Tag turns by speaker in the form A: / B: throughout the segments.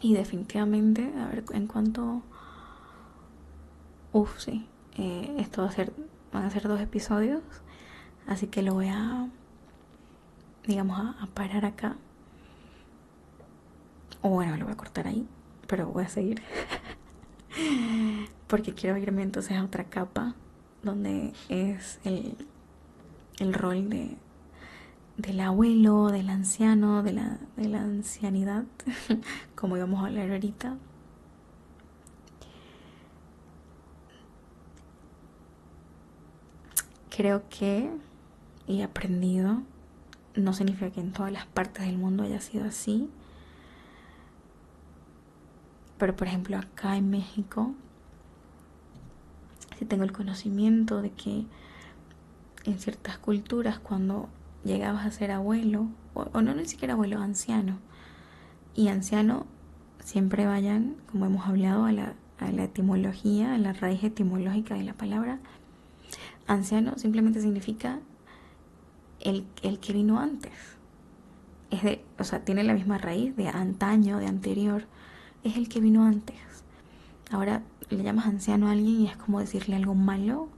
A: Y definitivamente, a ver, en cuanto... Uf, sí. Esto van a ser 2 episodios. Así que lo voy a, digamos, a parar acá. O bueno, lo voy a cortar ahí. Pero voy a seguir. Porque quiero irme entonces a otra capa. Donde es el rol del abuelo, del anciano, de la ancianidad. Como íbamos a hablar ahorita. Creo que he aprendido, no significa que en todas las partes del mundo haya sido así, pero por ejemplo acá en México sí tengo el conocimiento de que en ciertas culturas cuando llegabas a ser abuelo, o no ni siquiera abuelo, anciano, y anciano siempre vayan, como hemos hablado, a la etimología, a la raíz etimológica de la palabra. Anciano simplemente significa el que vino antes. O sea, tiene la misma raíz de antaño, de anterior. Es el que vino antes. Ahora le llamas anciano a alguien y es como decirle algo malo.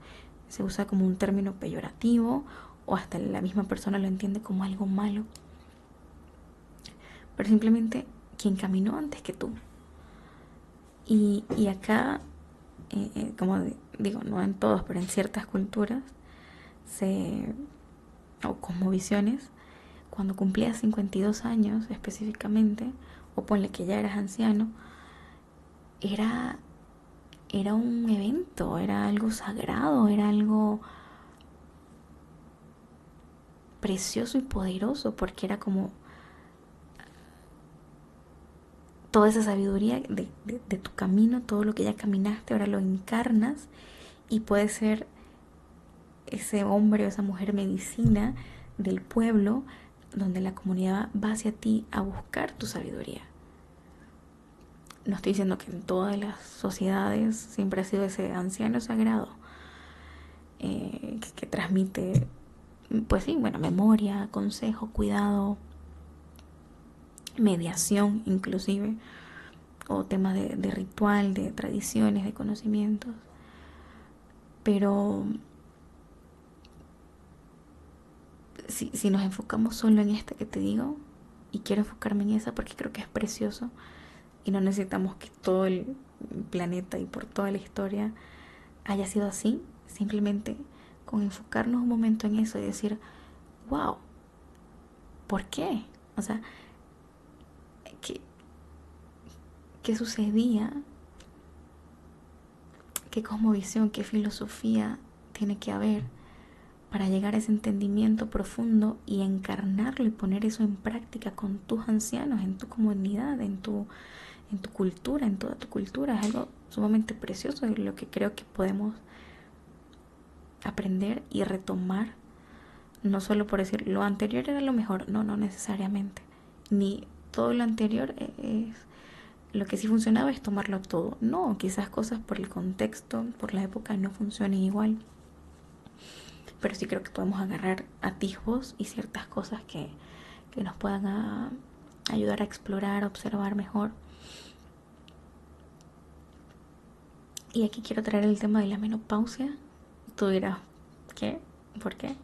A: Se usa como un término peyorativo o hasta la misma persona lo entiende como algo malo. Pero simplemente quien caminó antes que tú. Y acá, como digo, no en todos, pero en ciertas culturas, o como visiones, cuando cumplías 52 años específicamente, o ponle que ya eras anciano, era, era un evento, era algo sagrado, era algo precioso y poderoso, porque era como toda esa sabiduría de tu camino, todo lo que ya caminaste, ahora lo encarnas y puedes ser ese hombre o esa mujer medicina del pueblo donde la comunidad va hacia ti a buscar tu sabiduría. No estoy diciendo que en todas las sociedades siempre ha sido ese anciano sagrado que transmite, pues sí, bueno, memoria, consejo, cuidado, mediación inclusive, o temas de ritual, de tradiciones, de conocimientos. Pero si nos enfocamos solo en esta que te digo, y quiero enfocarme en esa porque creo que es precioso, y no necesitamos que todo el planeta y por toda la historia haya sido así, simplemente con enfocarnos un momento en eso y decir, wow, ¿por qué? O sea, ¿qué, qué sucedía? ¿Qué cosmovisión, qué filosofía tiene que haber para llegar a ese entendimiento profundo y encarnarlo y poner eso en práctica con tus ancianos, en tu comunidad, en tu cultura, en toda tu cultura? Es algo sumamente precioso y lo que creo que podemos aprender y retomar, no solo por decir lo anterior era lo mejor, no, no necesariamente, ni todo lo anterior es lo que sí funcionaba es tomarlo todo. No, quizás cosas por el contexto, por la época no funcionen igual, pero sí creo que podemos agarrar atisbos y ciertas cosas que nos puedan ayudar a explorar, a observar mejor. Y aquí quiero traer el tema de la menopausia. Tú dirás, ¿qué? ¿Por qué?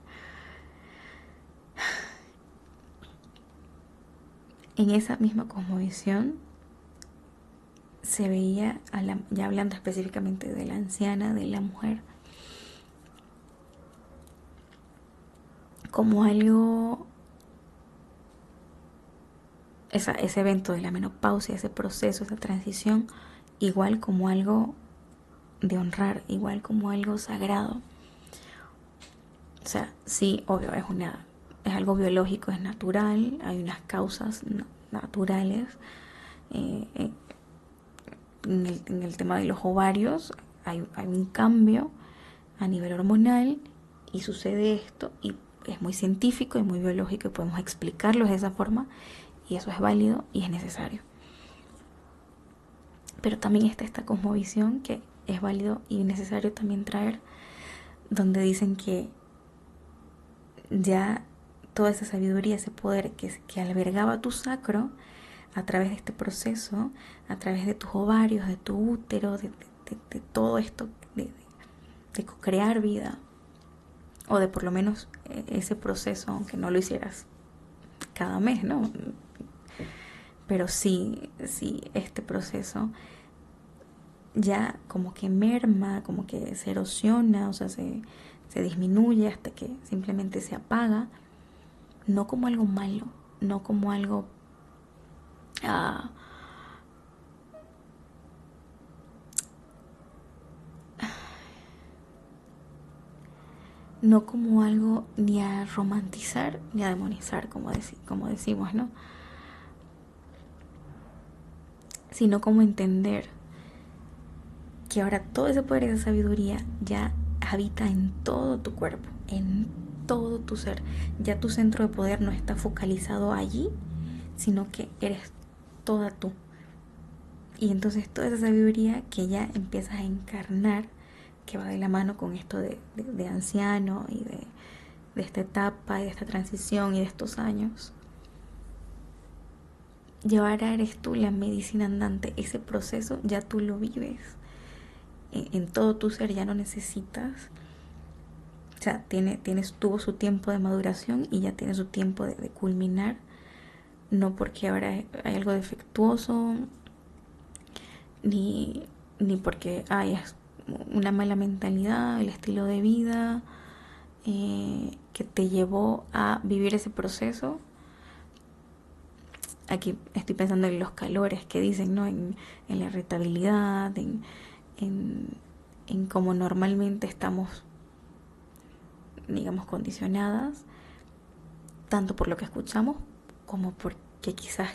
A: En esa misma cosmovisión se veía, ya hablando específicamente de la anciana, de la mujer, como algo, ese evento de la menopausia, ese proceso, esa transición, igual como algo de honrar, igual como algo sagrado. O sea, sí, obvio, es algo biológico, es natural, hay unas causas naturales. Eh, eh, en el tema de los ovarios hay un cambio a nivel hormonal y sucede esto y es muy científico y muy biológico y podemos explicarlo de esa forma y eso es válido y es necesario. Pero también está esta cosmovisión que es válido y necesario también traer, donde dicen que ya toda esa sabiduría, ese poder que albergaba tu sacro, a través de este proceso, a través de tus ovarios, de tu útero, de todo esto, de crear vida, o de por lo menos ese proceso, aunque no lo hicieras cada mes, ¿no? Pero sí, este proceso ya como que merma, como que se erosiona, o sea, se disminuye hasta que simplemente se apaga, no como algo malo, no como algo ah, no como algo ni a romantizar ni a demonizar, como decimos, ¿no? Sino como entender que ahora todo ese poder y esa sabiduría ya habita en todo tu cuerpo, en todo tu ser. Ya tu centro de poder no está focalizado allí, sino que eres toda tú. Y entonces toda esa sabiduría que ya empiezas a encarnar, que va de la mano con esto de anciano y de esta etapa y de esta transición y de estos años, y ahora eres tú la medicina andante. Ese proceso ya tú lo vives en todo tu ser, ya no necesitas. O sea, tuvo su tiempo de maduración y ya tiene su tiempo de culminar. No porque ahora hay algo defectuoso, ni, ni porque es una mala mentalidad, el estilo de vida que te llevó a vivir ese proceso. Aquí estoy pensando en los calores que dicen, ¿no? En la irritabilidad, en, en cómo normalmente estamos, digamos, condicionadas, tanto por lo que escuchamos como porque quizás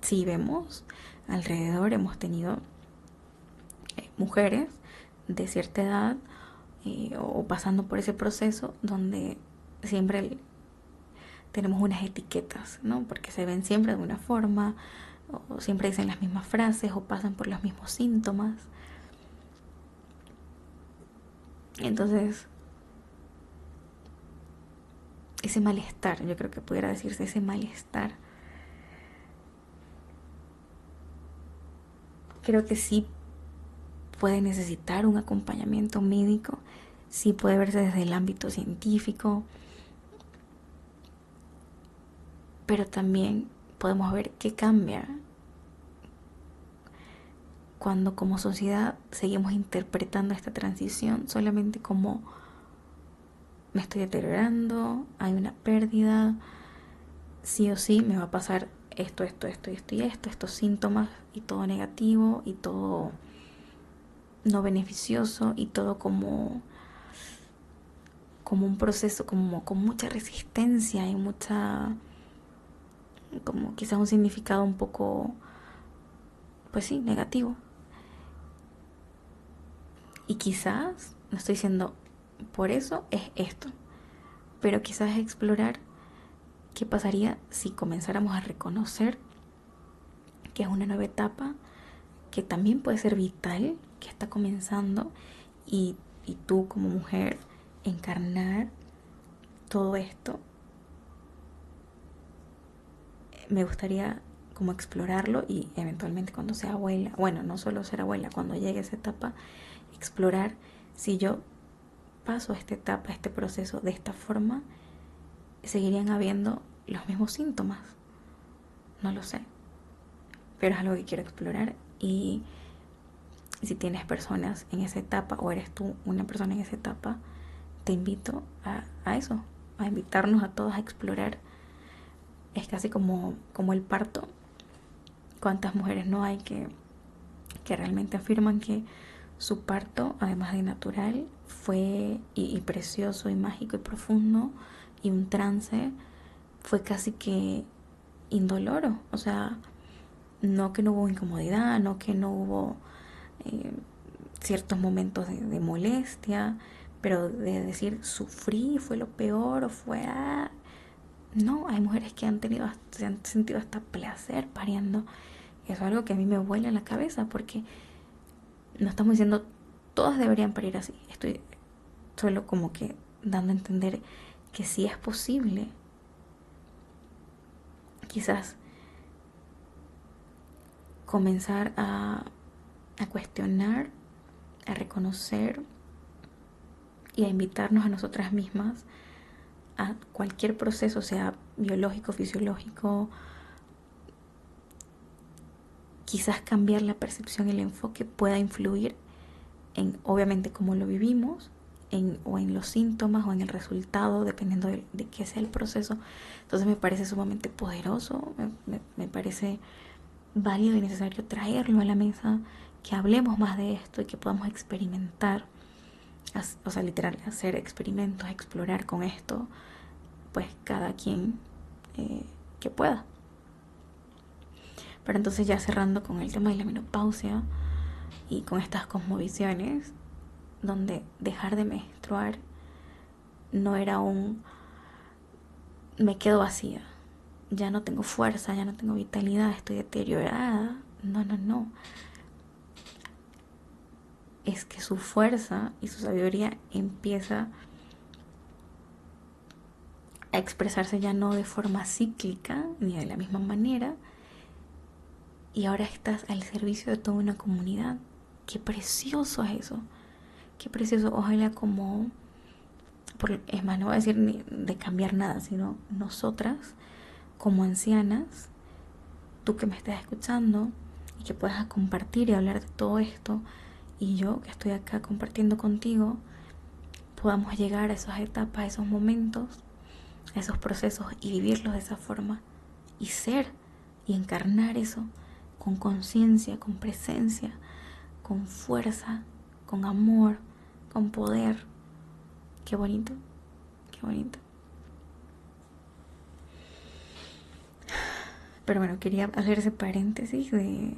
A: sí vemos alrededor. Hemos tenido mujeres de cierta edad o pasando por ese proceso donde siempre tenemos unas etiquetas, ¿no? Porque se ven siempre de una forma, o siempre dicen las mismas frases, o pasan por los mismos síntomas. Entonces, ese malestar, yo creo que pudiera decirse ese malestar, creo que sí puede necesitar un acompañamiento médico, sí puede verse desde el ámbito científico, pero también podemos ver qué cambia cuando como sociedad seguimos interpretando esta transición solamente como me estoy deteriorando, hay una pérdida, sí o sí me va a pasar esto, estos síntomas y todo negativo y todo no beneficioso y todo como un proceso, como con mucha resistencia y mucha, como quizás un significado un poco, pues sí, negativo. Y quizás, no estoy diciendo por eso es esto, pero quizás explorar qué pasaría si comenzáramos a reconocer que es una nueva etapa, que también puede ser vital, que está comenzando, y tú como mujer encarnar todo esto. Me gustaría como explorarlo y eventualmente cuando sea abuela, bueno, no solo ser abuela, cuando llegue a esa etapa, explorar si yo paso a esta etapa, a este proceso de esta forma, seguirían habiendo los mismos síntomas. No lo sé, pero es algo que quiero explorar. Y si tienes personas en esa etapa o eres tú una persona en esa etapa, te invito a eso, a invitarnos a todos a explorar. Es casi como el parto. ¿Cuántas mujeres no hay que realmente afirman que su parto, además de natural, fue y precioso y mágico y profundo, y un trance, fue casi que indoloro? O sea, no que no hubo incomodidad, no que no hubo eh, ciertos momentos de molestia, pero de decir sufrí, fue lo peor o fue... No, hay mujeres que se han sentido hasta placer pariendo. Eso es algo que a mí me vuela en la cabeza porque no estamos diciendo todas deberían parir así. Estoy solo como que dando a entender que sí es posible. Quizás comenzar a cuestionar, a reconocer y a invitarnos a nosotras mismas a cualquier proceso, sea biológico, fisiológico, quizás cambiar la percepción y el enfoque pueda influir en, obviamente, cómo lo vivimos, o en los síntomas o en el resultado, dependiendo de qué sea el proceso. Entonces me parece sumamente poderoso, me parece válido y necesario traerlo a la mesa, que hablemos más de esto y que podamos experimentar, o sea, literal, hacer experimentos, explorar con esto, pues cada quien que pueda. Pero entonces, ya cerrando con el tema de la menopausia y con estas cosmovisiones, donde dejar de menstruar no era un me quedo vacía, ya no tengo fuerza, ya no tengo vitalidad, estoy deteriorada. No, no, no. Es que su fuerza y su sabiduría empieza a expresarse ya no de forma cíclica ni de la misma manera, y ahora estás al servicio de toda una comunidad. Qué precioso es eso, qué precioso. Ojalá como, es más, no voy a decir ni de cambiar nada, sino nosotras como ancianas, tú que me estés escuchando y que puedas compartir y hablar de todo esto, y yo que estoy acá compartiendo contigo, podamos llegar a esas etapas, a esos momentos, a esos procesos y vivirlos de esa forma y ser y encarnar eso con conciencia, con presencia, con fuerza, con amor, con poder. Qué bonito, qué bonito. Pero bueno, quería hacer ese paréntesis de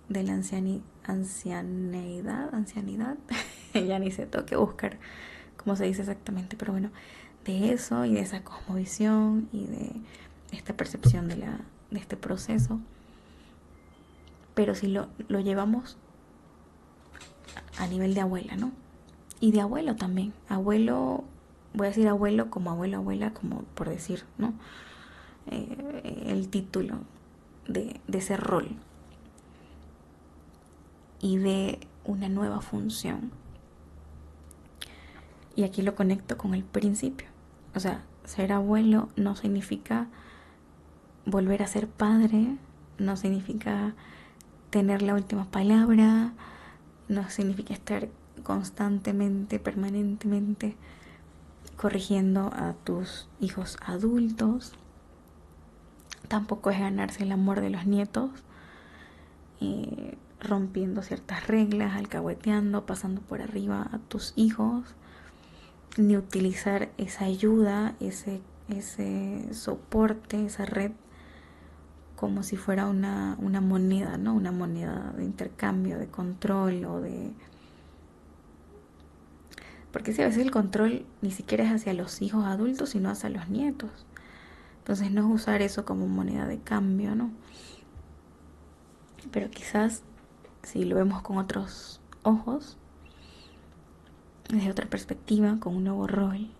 A: la ancianidad. Ya ni sé, tengo que buscar cómo se dice exactamente, pero bueno, de eso y de esa cosmovisión y de esta percepción de este proceso. Pero si lo llevamos a nivel de abuela, ¿no? Y de abuelo también. Abuelo, voy a decir abuelo como abuelo, abuela, como por decir, ¿no? El título de ese rol y de una nueva función. Y aquí lo conecto con el principio. O sea, ser abuelo no significa volver a ser padre, no significa tener la última palabra, no significa estar constantemente, permanentemente corrigiendo a tus hijos adultos. Tampoco es ganarse el amor de los nietos, rompiendo ciertas reglas, alcahueteando, pasando por arriba a tus hijos, ni utilizar esa ayuda, ese soporte, esa red, como si fuera una moneda, ¿no? Una moneda de intercambio, de control o de... Porque sí, a veces el control ni siquiera es hacia los hijos adultos, sino hacia los nietos. Entonces no es usar eso como moneda de cambio, ¿no? Pero quizás si lo vemos con otros ojos, desde otra perspectiva, con un nuevo rol,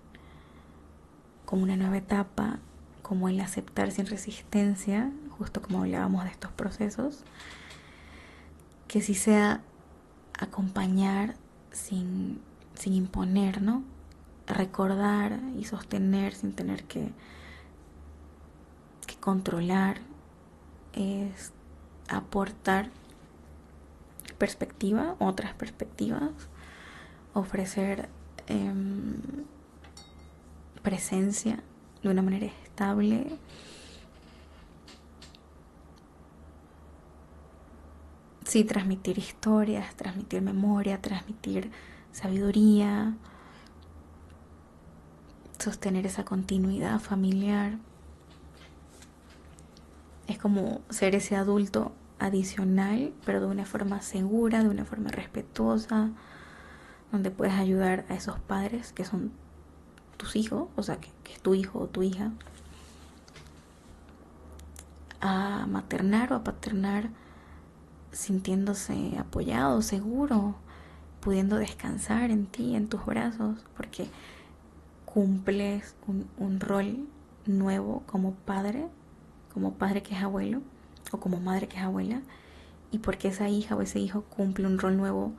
A: con una nueva etapa, como el aceptar sin resistencia, justo como hablábamos de estos procesos, que sí sea acompañar sin imponer, ¿no? Recordar y sostener sin tener que controlar, es aportar perspectiva, otras perspectivas, ofrecer presencia de una manera estable. Sí, transmitir historias, transmitir memoria, transmitir sabiduría, sostener esa continuidad familiar. Es como ser ese adulto adicional, pero de una forma segura, de una forma respetuosa, donde puedes ayudar a esos padres que son tus hijos, o sea, que es tu hijo o tu hija, a maternar o a paternar sintiéndose apoyado, seguro, pudiendo descansar en ti, en tus brazos, porque cumples un rol nuevo como padre que es abuelo, o como madre que es abuela, y porque esa hija o ese hijo cumple un rol nuevo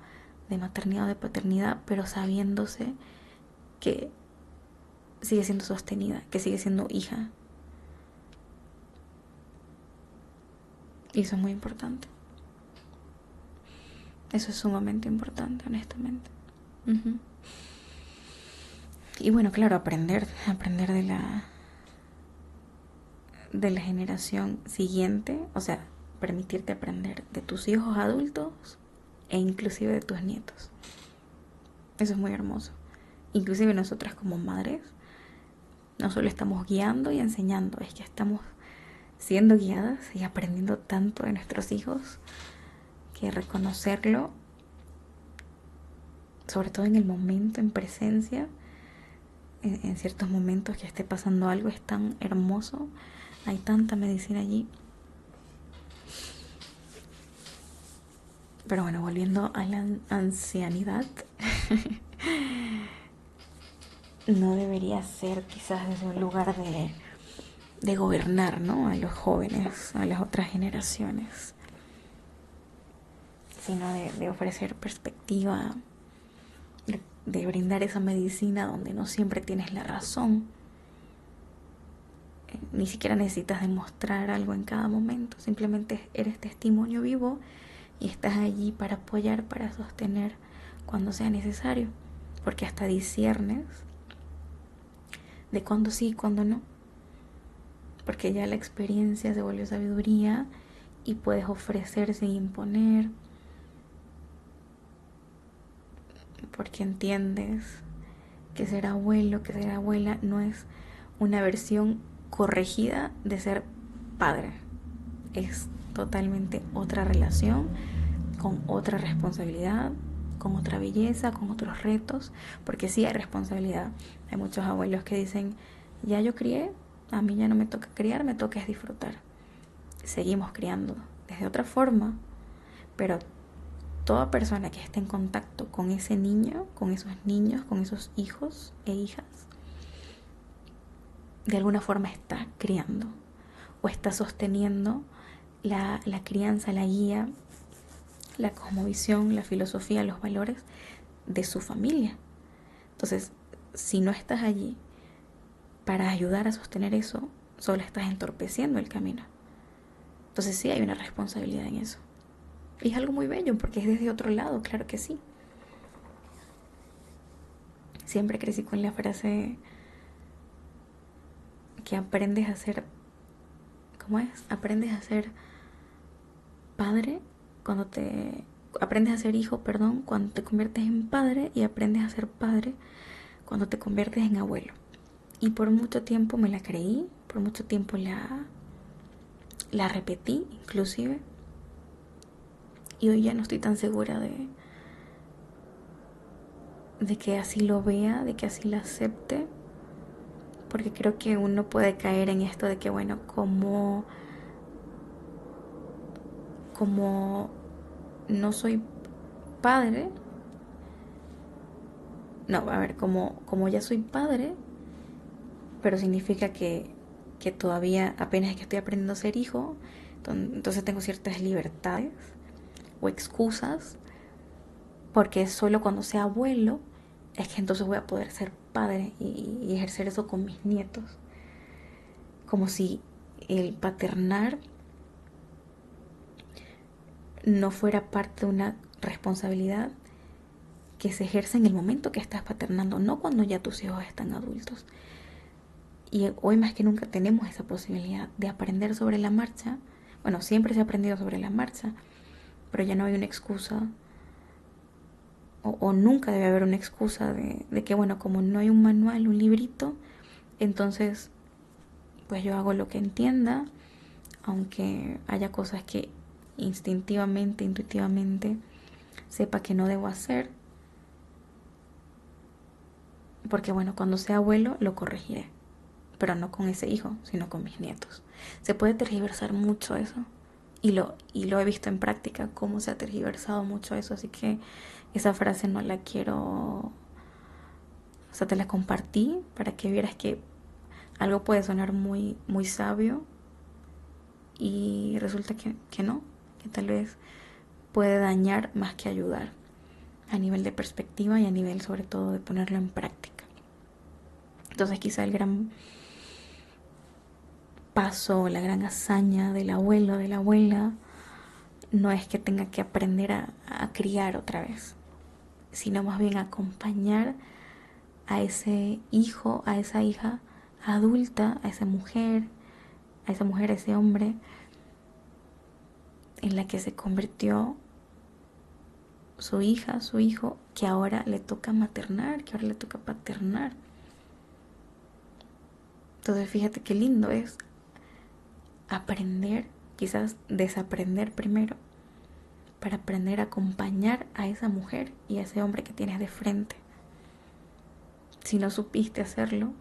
A: de maternidad o de paternidad, pero sabiéndose que sigue siendo sostenida, que sigue siendo hija. Y eso es muy importante. Eso es sumamente importante, honestamente. Uh-huh. Y bueno, claro, aprender de la generación siguiente, o sea, permitirte aprender de tus hijos adultos e inclusive de tus nietos. Eso es muy hermoso. Inclusive nosotras como madres no solo estamos guiando y enseñando, es que estamos siendo guiadas y aprendiendo tanto de nuestros hijos que reconocerlo, sobre todo en el momento, en presencia, en ciertos momentos que esté pasando algo, es tan hermoso. Hay tanta medicina allí. Pero bueno, volviendo a la ancianidad, no debería ser quizás desde un lugar de gobernar, ¿no?, a los jóvenes, a las otras generaciones, sino de ofrecer perspectiva, de brindar esa medicina donde no siempre tienes la razón. Ni siquiera necesitas demostrar algo en cada momento, simplemente eres testimonio vivo y estás allí para apoyar, para sostener cuando sea necesario, porque hasta disciernes de cuándo sí y cuándo no, porque ya la experiencia se volvió sabiduría y puedes ofrecer sin imponer, porque entiendes que ser abuelo, que ser abuela no es una versión corregida de ser padre, es totalmente otra relación, con otra responsabilidad, con otra belleza, con otros retos, porque sí hay responsabilidad. Hay muchos abuelos que dicen, ya yo crié, a mí ya no me toca criar, me toca es disfrutar. Seguimos criando desde otra forma, pero toda persona que esté en contacto con ese niño, con esos niños, con esos hijos e hijas, de alguna forma está criando o está sosteniendo la crianza, la guía, la cosmovisión, la filosofía, los valores de su familia. Entonces, si no estás allí para ayudar a sostener eso, solo estás entorpeciendo el camino. Entonces sí hay una responsabilidad en eso. Y es algo muy bello porque es desde otro lado, claro que sí. Siempre crecí con la frase que aprendes a ser, ¿cómo es? Aprendes a ser padre cuando te... Aprendes a ser hijo, perdón, cuando te conviertes en padre, y aprendes a ser padre cuando te conviertes en abuelo. Y por mucho tiempo me la creí, por mucho tiempo la repetí inclusive. Y hoy ya no estoy tan segura de que así lo vea, de que así la acepte. Porque creo que uno puede caer en esto de que, bueno, como no soy padre, no, a ver, como ya soy padre, pero significa que todavía apenas es que estoy aprendiendo a ser hijo, entonces tengo ciertas libertades o excusas, porque solo cuando sea abuelo es que entonces voy a poder ser padre y ejercer eso con mis nietos. Como si el paternar no fuera parte de una responsabilidad que se ejerce en el momento que estás paternando, no cuando ya tus hijos están adultos. Y hoy más que nunca tenemos esa posibilidad de aprender sobre la marcha. Bueno, siempre se ha aprendido sobre la marcha, pero ya no hay una excusa, o nunca debe haber una excusa de que, bueno, como no hay un manual, un librito, entonces pues yo hago lo que entienda, aunque haya cosas que instintivamente, intuitivamente sepa que no debo hacer, porque bueno, cuando sea abuelo lo corregiré, pero no con ese hijo, sino con mis nietos. Se puede tergiversar mucho eso, y lo he visto en práctica, cómo se ha tergiversado mucho eso, así que esa frase no la quiero, o sea, te la compartí para que vieras que algo puede sonar muy, muy sabio, y resulta que no, que tal vez puede dañar más que ayudar a nivel de perspectiva y a nivel sobre todo de ponerlo en práctica. Entonces quizá el gran paso, la gran hazaña del abuelo, de la abuela, no es que tenga que aprender a criar otra vez, sino más bien acompañar a ese hijo, a esa hija adulta, a esa mujer, a ese hombre en la que se convirtió su hija, su hijo, que ahora le toca maternar, que ahora le toca paternar. Entonces fíjate qué lindo es aprender, quizás desaprender primero, para aprender a acompañar a esa mujer y a ese hombre que tienes de frente. Si no supiste hacerlo,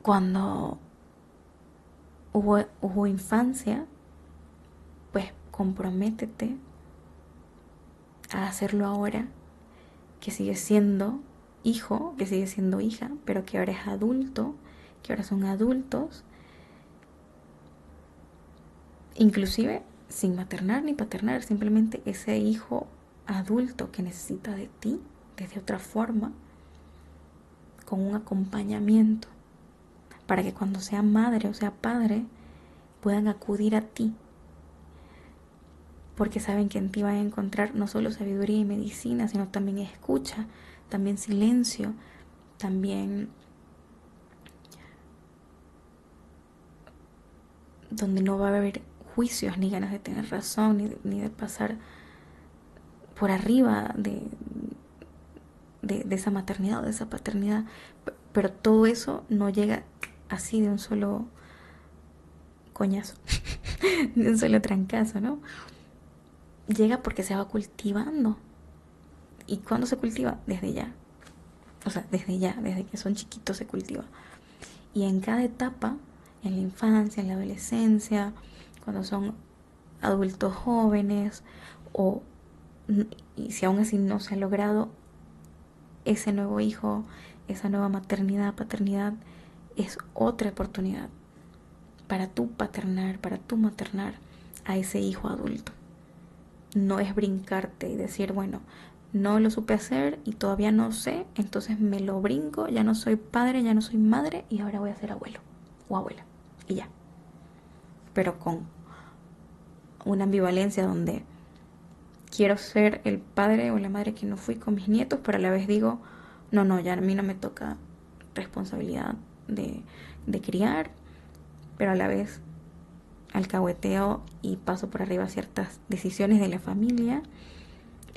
A: cuando hubo infancia, pues comprométete a hacerlo ahora, que sigues siendo hijo, que sigues siendo hija, pero que ahora es adulto, que ahora son adultos, inclusive sin maternar ni paternar, simplemente ese hijo adulto que necesita de ti desde otra forma, con un acompañamiento, para que cuando sea madre o sea padre puedan acudir a ti, porque saben que en ti van a encontrar no solo sabiduría y medicina, sino también escucha, también silencio, también donde no va a haber juicios ni ganas de tener razón ni de pasar por arriba de esa maternidad o de esa paternidad. Pero todo eso no llega así de un solo coñazo, de un solo trancazo, ¿no? Llega porque se va cultivando. ¿Y cuándo se cultiva? Desde ya. O sea, desde ya, desde que son chiquitos se cultiva. Y en cada etapa, en la infancia, en la adolescencia, cuando son adultos jóvenes, o y si aún así no se ha logrado ese nuevo hijo, esa nueva maternidad, paternidad, es otra oportunidad para tú paternar, para tú maternar a ese hijo adulto. No es brincarte y decir, bueno, no lo supe hacer y todavía no sé, entonces me lo brinco, ya no soy padre, ya no soy madre y ahora voy a ser abuelo o abuela y ya. Pero con una ambivalencia donde quiero ser el padre o la madre que no fui con mis nietos, pero a la vez digo, no, ya a mí no me toca responsabilidad de criar, pero a la vez alcahueteo y paso por arriba ciertas decisiones de la familia,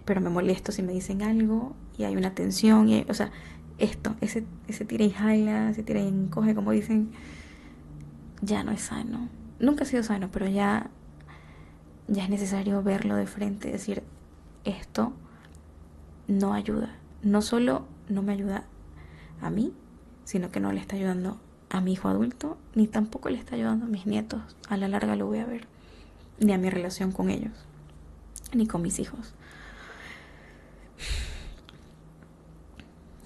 A: pero me molesto si me dicen algo y hay una tensión, o sea, ese tira y jala, ese tira y encoge, como dicen, ya no es sano. Nunca ha sido sano, pero ya es necesario verlo de frente, decir, esto no ayuda. No solo no me ayuda a mí, sino que no le está ayudando a mi hijo adulto, ni tampoco le está ayudando a mis nietos. A la larga lo voy a ver, ni a mi relación con ellos, ni con mis hijos.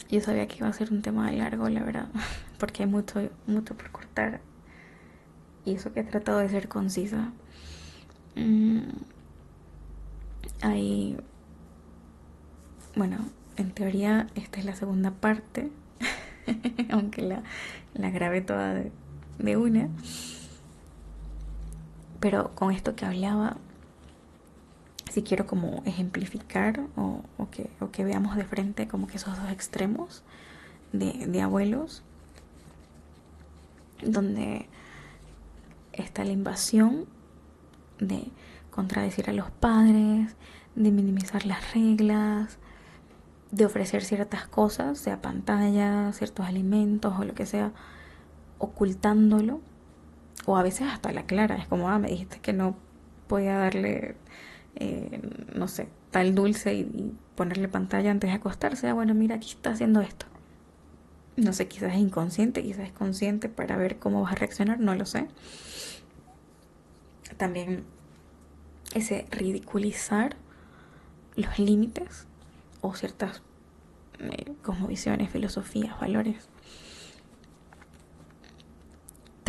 A: Yo sabía que iba a ser un tema largo, la verdad, porque hay mucho por cortar. Y eso que he tratado de ser concisa. Hay, bueno, en teoría esta es la segunda parte, aunque la grabé toda de una. Pero con esto que hablaba, si quiero como ejemplificar o que veamos de frente como que esos dos extremos de abuelos, donde está la invasión de contradecir a los padres, de minimizar las reglas, de ofrecer ciertas cosas, sea pantalla, ciertos alimentos o lo que sea, ocultándolo, o a veces hasta la clara, es como, me dijiste que no podía darle, no sé, tal dulce y ponerle pantalla antes de acostarse. Bueno, mira, aquí está haciendo esto. No sé, quizás es inconsciente, quizás es consciente para ver cómo vas a reaccionar, no lo sé. También ese ridiculizar los límites o ciertas cosmovisiones, filosofías, valores.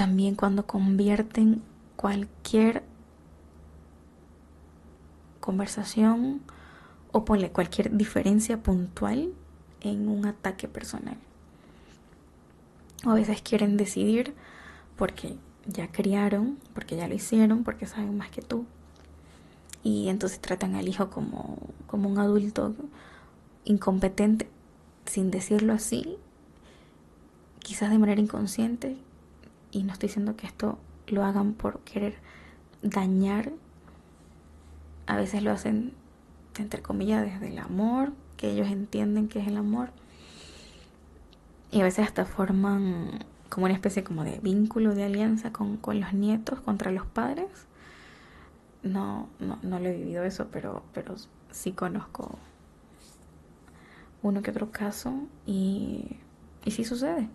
A: también cuando convierten cualquier conversación o ponle cualquier diferencia puntual en un ataque personal. O a veces quieren decidir porque ya criaron, porque ya lo hicieron, porque saben más que tú. Y entonces tratan al hijo como un adulto incompetente, sin decirlo así, quizás de manera inconsciente. Y no estoy diciendo que esto lo hagan por querer dañar. A veces lo hacen, entre comillas, desde el amor, que ellos entienden que es el amor. Y a veces hasta forman como una especie como de vínculo, de alianza con los nietos contra los padres. No lo he vivido eso, pero sí conozco uno que otro caso y sí sucede.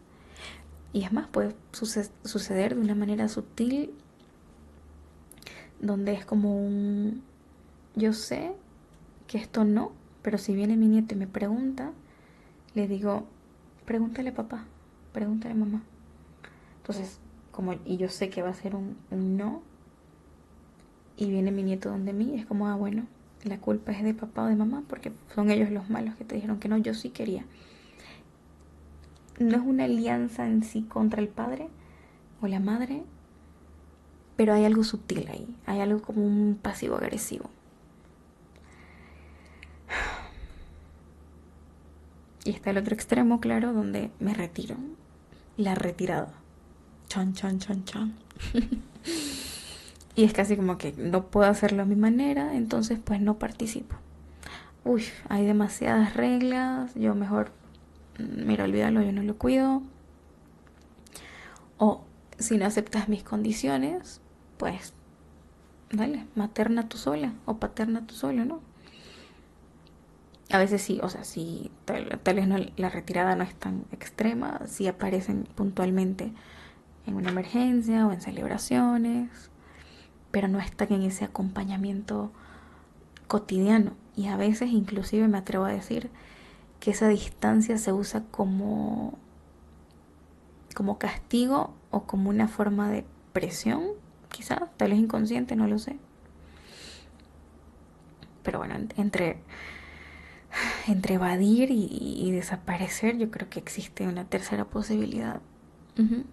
A: Y es más, puede suceder de una manera sutil, donde es como un, yo sé que esto no, pero si viene mi nieto y me pregunta, le digo, pregúntale a papá, pregúntale a mamá. Entonces, y yo sé que va a ser un no, y viene mi nieto donde mí, es como, bueno, la culpa es de papá o de mamá, porque son ellos los malos que te dijeron que no, yo sí quería. No es una alianza en sí contra el padre o la madre, pero hay algo sutil ahí, hay algo como un pasivo agresivo. Y está el otro extremo, claro, donde me retiro. La retirada. Chan, chan, chan, chan. Y es casi como que no puedo hacerlo a mi manera, entonces pues no participo. Uy, hay demasiadas reglas, yo mejor, mira, olvídalo, yo no lo cuido. O si no aceptas mis condiciones, pues dale, materna tú sola o paterna tú solo, ¿no? A veces sí, o sea, sí, tal vez no, la retirada no es tan extrema, sí aparecen puntualmente en una emergencia o en celebraciones, pero no están en ese acompañamiento cotidiano. Y a veces inclusive me atrevo a decir que esa distancia se usa como castigo o como una forma de presión, quizás, tal vez inconsciente, no lo sé. Pero bueno, entre evadir y desaparecer, yo creo que existe una tercera posibilidad. Uh-huh.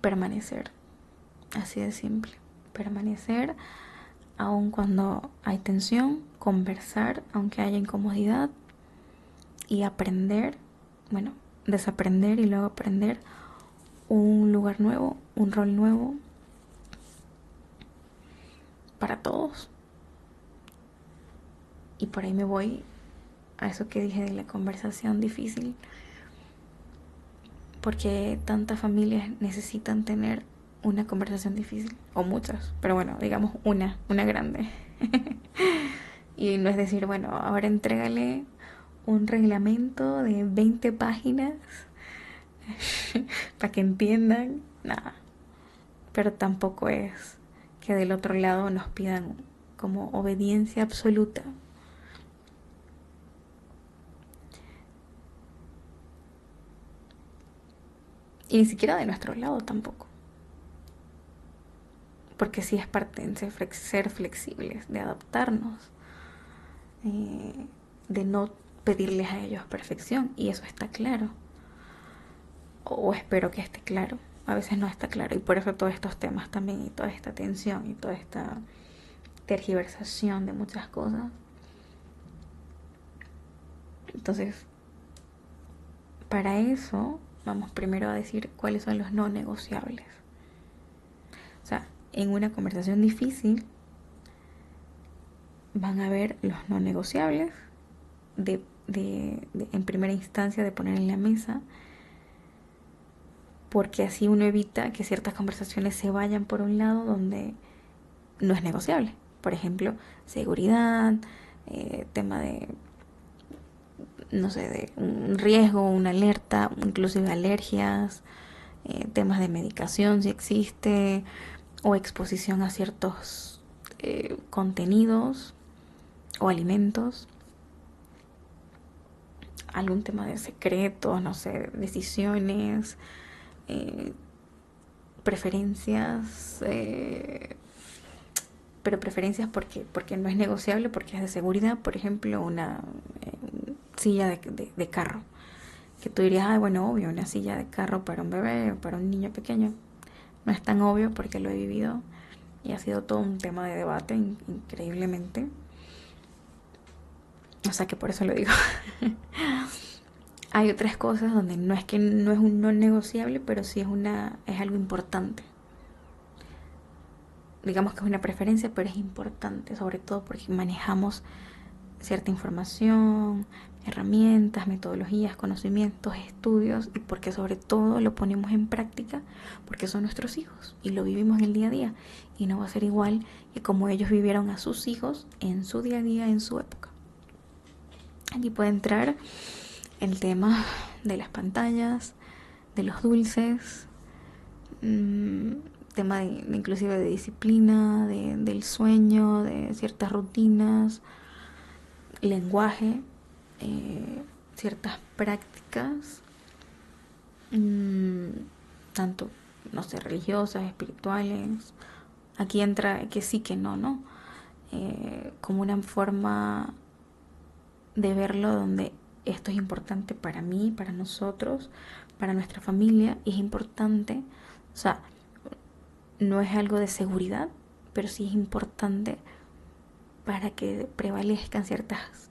A: Permanecer, así de simple. Permanecer aun cuando hay tensión, conversar aunque haya incomodidad y aprender, bueno, desaprender y luego aprender un lugar nuevo, un rol nuevo para todos. Y por ahí me voy a eso que dije de la conversación difícil, porque tantas familias necesitan tener una conversación difícil, o muchas, pero bueno, digamos una grande. Y no es decir, bueno, ahora entrégale un reglamento de 20 páginas para que entiendan, nada. Pero tampoco es que del otro lado nos pidan como obediencia absoluta. Y ni siquiera de nuestro lado tampoco. Porque sí es parte de ser flexibles, de adaptarnos, de no pedirles a ellos perfección. Y eso está claro. O espero que esté claro. A veces no está claro. Y por eso todos estos temas también, y toda esta tensión, y toda esta tergiversación de muchas cosas. Entonces, para eso, vamos primero a decir cuáles son los no negociables. O sea, en una conversación difícil van a ver los no negociables en primera instancia de poner en la mesa, porque así uno evita que ciertas conversaciones se vayan por un lado donde no es negociable. Por ejemplo, seguridad, tema de, no sé, de un riesgo, una alerta, inclusive alergias, temas de medicación si existe, o exposición a ciertos contenidos o alimentos. algún tema de secretos, no sé, decisiones, preferencias, pero preferencias porque no es negociable, porque es de seguridad. Por ejemplo, una silla de carro, que tú dirías, ah, bueno, obvio, una silla de carro para un bebé o para un niño pequeño. No es tan obvio porque lo he vivido y ha sido todo un tema de debate increíblemente. O sea que por eso lo digo. Hay otras cosas donde no es que no es un no negociable, pero sí es algo importante. Digamos que es una preferencia, pero es importante, sobre todo porque manejamos cierta información, herramientas, metodologías, conocimientos, estudios, y porque sobre todo lo ponemos en práctica porque son nuestros hijos y lo vivimos en el día a día, y no va a ser igual que como ellos vivieron a sus hijos en su día a día, en su época. Aquí puede entrar el tema de las pantallas, de los dulces, tema inclusive de disciplina, del sueño, de ciertas rutinas, lenguaje, ciertas prácticas, tanto, no sé, religiosas, espirituales. Aquí entra que sí, que no, ¿no? Como una forma de verlo donde esto es importante para mí, para nosotros, para nuestra familia, y es importante, o sea, no es algo de seguridad, pero sí es importante para que prevalezcan ciertas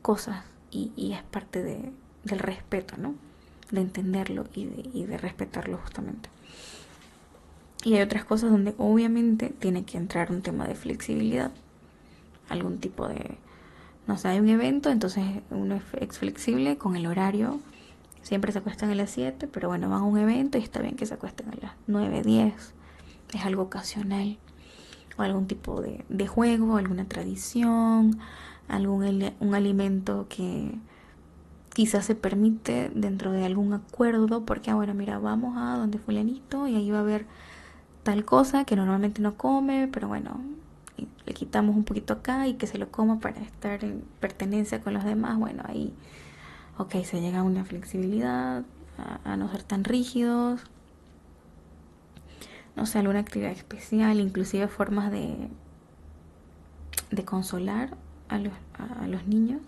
A: cosas, y es parte del respeto, ¿no? De entenderlo y de respetarlo justamente. Y hay otras cosas donde obviamente tiene que entrar un tema de flexibilidad, algún tipo de, no sé, hay un evento, entonces uno es flexible con el horario. Siempre se acuestan a las 7, pero bueno, van a un evento y está bien que se acuesten a las 9, 10. Es algo ocasional. O algún tipo de juego, alguna tradición, un alimento que quizás se permite dentro de algún acuerdo, porque bueno, mira, vamos a donde fulanito y ahí va a haber tal cosa que normalmente no come, pero bueno, le quitamos un poquito acá y que se lo coma para estar en pertenencia con los demás. Bueno, ahí, ok, se llega a una flexibilidad, a no ser tan rígidos, no sé, alguna actividad especial, inclusive formas de consolar a los niños,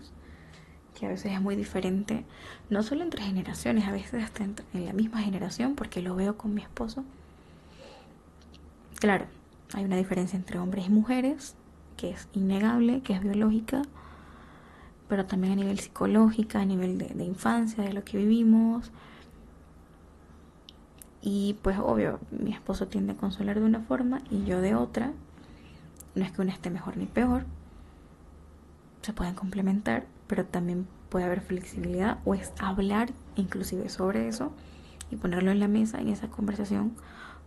A: que a veces es muy diferente, no solo entre generaciones, a veces hasta en la misma generación, porque lo veo con mi esposo. Claro, hay una diferencia entre hombres y mujeres, que es innegable, que es biológica, pero también a nivel psicológico, a nivel de infancia, de lo que vivimos. Y pues obvio, mi esposo tiende a consolar de una forma y yo de otra. No es que uno esté mejor ni peor, se pueden complementar, pero también puede haber flexibilidad, o es hablar inclusive sobre eso y ponerlo en la mesa en esa conversación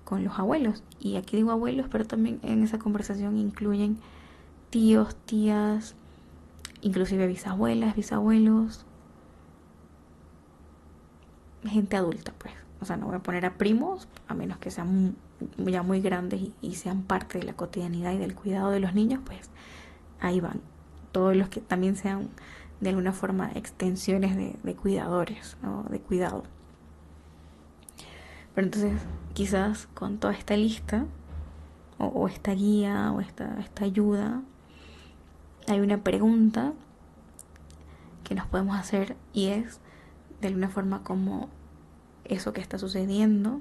A: con los abuelos. Y aquí digo abuelos, pero también en esa conversación incluyen tíos, tías, inclusive bisabuelas, bisabuelos, gente adulta, pues. O sea, no voy a poner a primos, a menos que sean ya muy grandes y sean parte de la cotidianidad y del cuidado de los niños, pues ahí van. Todos los que también sean de alguna forma extensiones de cuidadores, ¿no? De cuidado. Pero entonces, quizás con toda esta lista, o esta guía, o esta ayuda, hay una pregunta que nos podemos hacer, y es de alguna forma como eso que está sucediendo,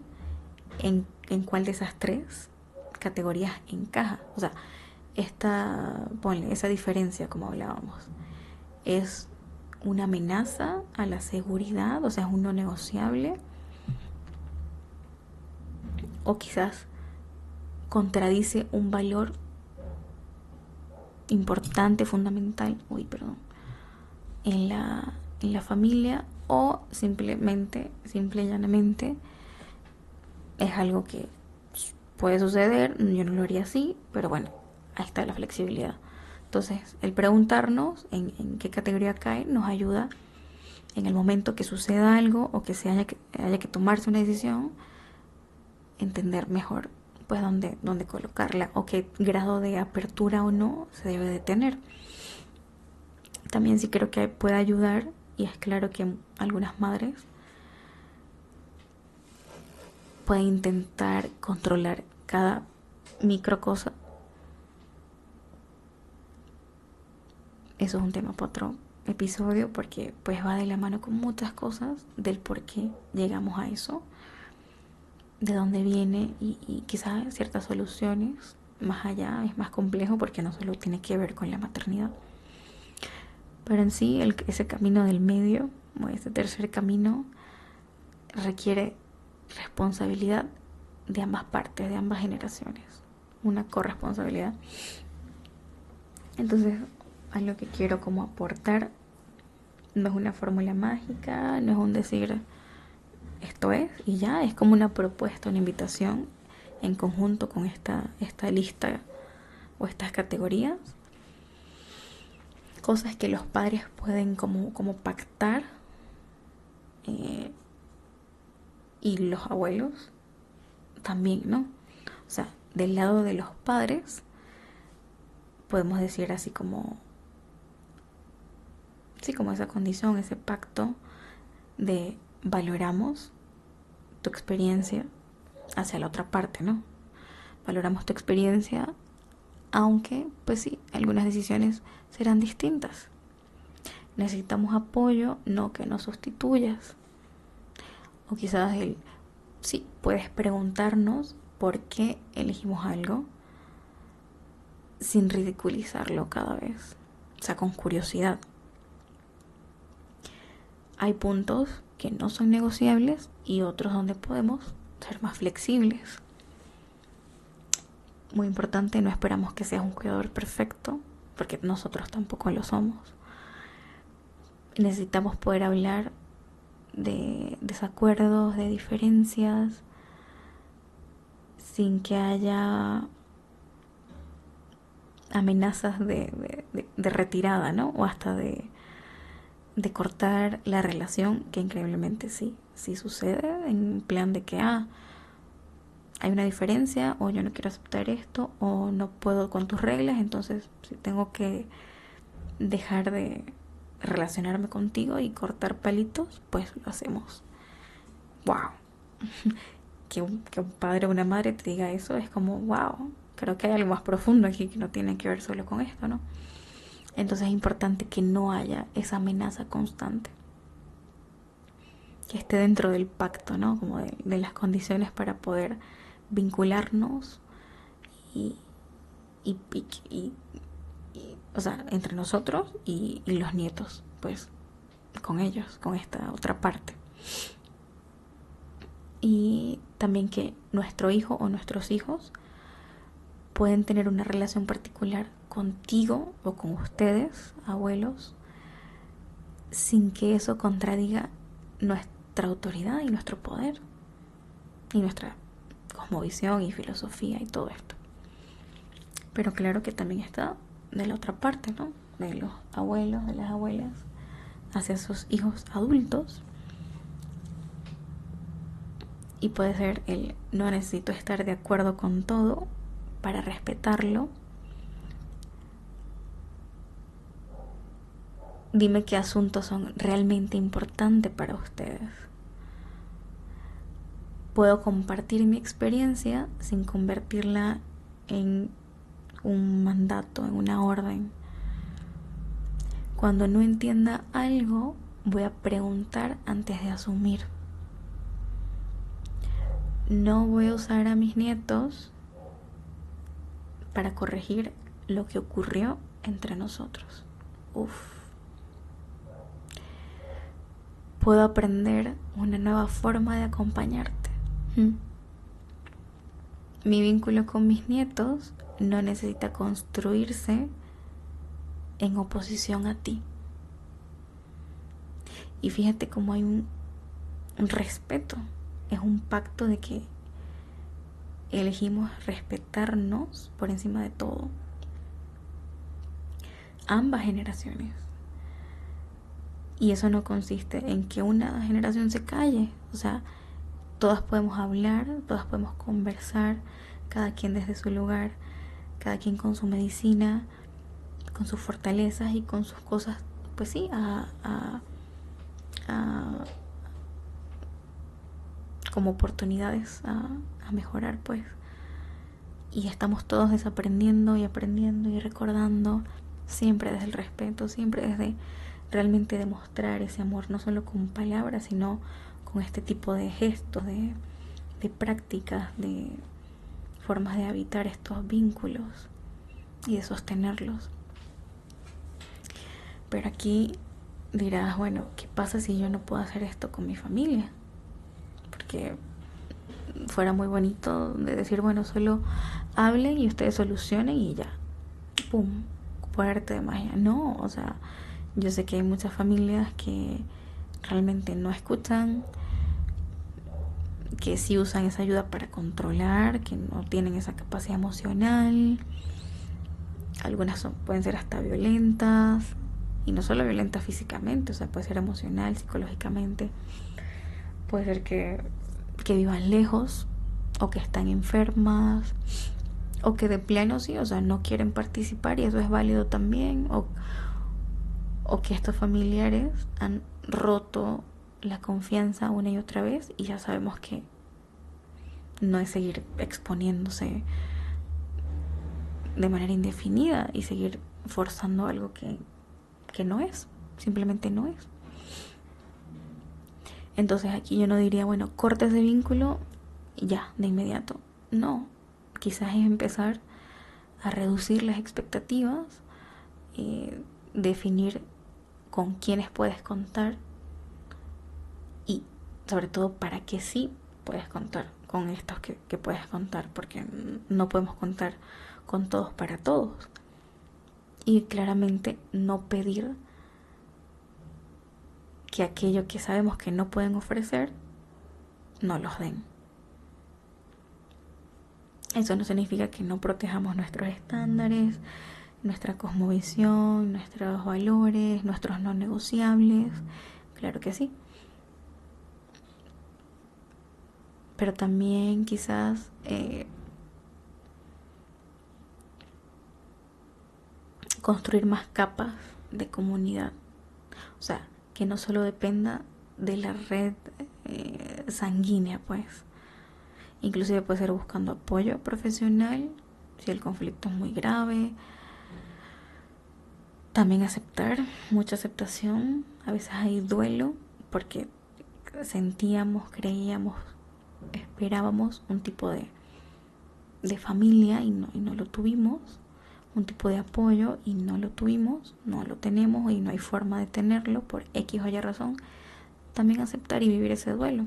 A: en cuál de esas tres categorías encaja. O sea, ponle esa diferencia como hablábamos, es una amenaza a la seguridad, o sea, es un no negociable, o quizás contradice un valor importante, fundamental, en la familia, o simplemente, simple y llanamente, es algo que puede suceder, yo no lo haría así, pero bueno, ahí está la flexibilidad. Entonces, el preguntarnos en qué categoría cae nos ayuda en el momento que suceda algo, o que haya que tomarse una decisión, entender mejor pues dónde colocarla, o qué grado de apertura o no se debe de tener. También sí creo que puede ayudar y es claro que algunas madres pueden intentar controlar cada micro cosa. Eso es un tema para otro episodio, porque pues va de la mano con muchas cosas del por qué llegamos a eso, de dónde viene, y quizás ciertas soluciones más allá es más complejo, porque no solo tiene que ver con la maternidad, pero en sí ese camino del medio, o ese tercer camino, requiere responsabilidad de ambas partes, de ambas generaciones, una corresponsabilidad. Entonces, a lo que quiero como aportar, no es una fórmula mágica, no es un decir esto es y ya, es como una propuesta, una invitación en conjunto con esta lista o estas categorías, cosas que los padres pueden como pactar, eh, y los abuelos también, ¿no? O sea, del lado de los padres podemos decir así como, sí, como esa condición, ese pacto de valoramos tu experiencia hacia la otra parte, ¿no? Valoramos tu experiencia, aunque, pues sí, algunas decisiones serán distintas. Necesitamos apoyo, no que nos sustituyas. O quizás sí, puedes preguntarnos por qué elegimos algo sin ridiculizarlo cada vez. O sea, con curiosidad. Hay puntos que no son negociables y otros donde podemos ser más flexibles. Muy importante, no esperamos que seas un cuidador perfecto, porque nosotros tampoco lo somos. Necesitamos poder hablar de desacuerdos, de diferencias, sin que haya amenazas de retirada, ¿no? O hasta de cortar la relación, que increíblemente sí sucede, en plan de que hay una diferencia, o yo no quiero aceptar esto, o no puedo con tus reglas, entonces si tengo que dejar de relacionarme contigo y cortar palitos, pues lo hacemos. Wow. Que un padre o una madre te diga eso es como wow. Creo que hay algo más profundo aquí que no tiene que ver solo con esto, ¿no? Entonces es importante que no haya esa amenaza constante, que esté dentro del pacto, ¿no? Como de las condiciones para poder vincularnos y, y, y, o sea, entre nosotros y los nietos, pues, con ellos, con esta otra parte. Y también que nuestro hijo o nuestros hijos pueden tener una relación particular contigo o con ustedes, abuelos, sin que eso contradiga nuestra autoridad y nuestro poder y nuestra cosmovisión y filosofía y todo esto. Pero claro que también está de la otra parte, ¿no? De los abuelos, de las abuelas, hacia sus hijos adultos. Y puede ser el no necesito estar de acuerdo con todo para respetarlo. Dime qué asuntos son realmente importantes para ustedes. Puedo compartir mi experiencia sin convertirla en un mandato, en una orden. Cuando no entienda algo, voy a preguntar antes de asumir. No voy a usar a mis nietos para corregir lo que ocurrió entre nosotros. Puedo aprender una nueva forma de acompañarte. Mi vínculo con mis nietos no necesita construirse en oposición a ti. Y fíjate cómo hay un respeto. Es un pacto de que elegimos respetarnos por encima de todo. Ambas generaciones. Y eso no consiste en que una generación se calle. O sea, todas podemos hablar, todas podemos conversar, cada quien desde su lugar, cada quien con su medicina, con sus fortalezas y con sus cosas, pues sí, a a, como oportunidades a mejorar, pues. Y estamos todos desaprendiendo y aprendiendo y recordando, siempre desde el respeto, siempre desde realmente demostrar ese amor, no solo con palabras, sino con este tipo de gestos, de prácticas, de formas de habitar estos vínculos y de sostenerlos. Pero aquí dirás, bueno, ¿qué pasa si yo no puedo hacer esto con mi familia? Porque fuera muy bonito de decir, bueno, solo hablen y ustedes solucionen y ya, pum, por arte de magia. No, o sea, yo sé que hay muchas familias que realmente no escuchan, que sí usan esa ayuda para controlar, que no tienen esa capacidad emocional. Algunas pueden ser hasta violentas, y no solo violentas físicamente, o sea, puede ser emocional, psicológicamente. Puede ser que vivan lejos, o que están enfermas, o que de plano sí, o sea, no quieren participar y eso es válido también, o que estos familiares han roto la confianza una y otra vez y ya sabemos que no es seguir exponiéndose de manera indefinida y seguir forzando algo que no es, simplemente no es. Entonces aquí yo no diría, bueno, corta ese vínculo ya, de inmediato. No, quizás es empezar a reducir las expectativas, definir con quiénes puedes contar y sobre todo para qué sí puedes contar con estos que puedes contar, porque no podemos contar con todos para todos. Y claramente no pedir que aquello que sabemos que no pueden ofrecer, no los den. Eso no significa que no protejamos nuestros estándares, nuestra cosmovisión, nuestros valores, nuestros no negociables. Claro que sí. Pero también quizás construir más capas de comunidad. O sea, que no solo dependa de la red sanguínea, pues. Inclusive puede ser buscando apoyo profesional si el conflicto es muy grave. También aceptar, mucha aceptación. A veces hay duelo porque sentíamos, creíamos, esperábamos un tipo de familia y no lo tuvimos, un tipo de apoyo y no lo tuvimos, no lo tenemos y no hay forma de tenerlo por X o Y razón. También aceptar y vivir ese duelo,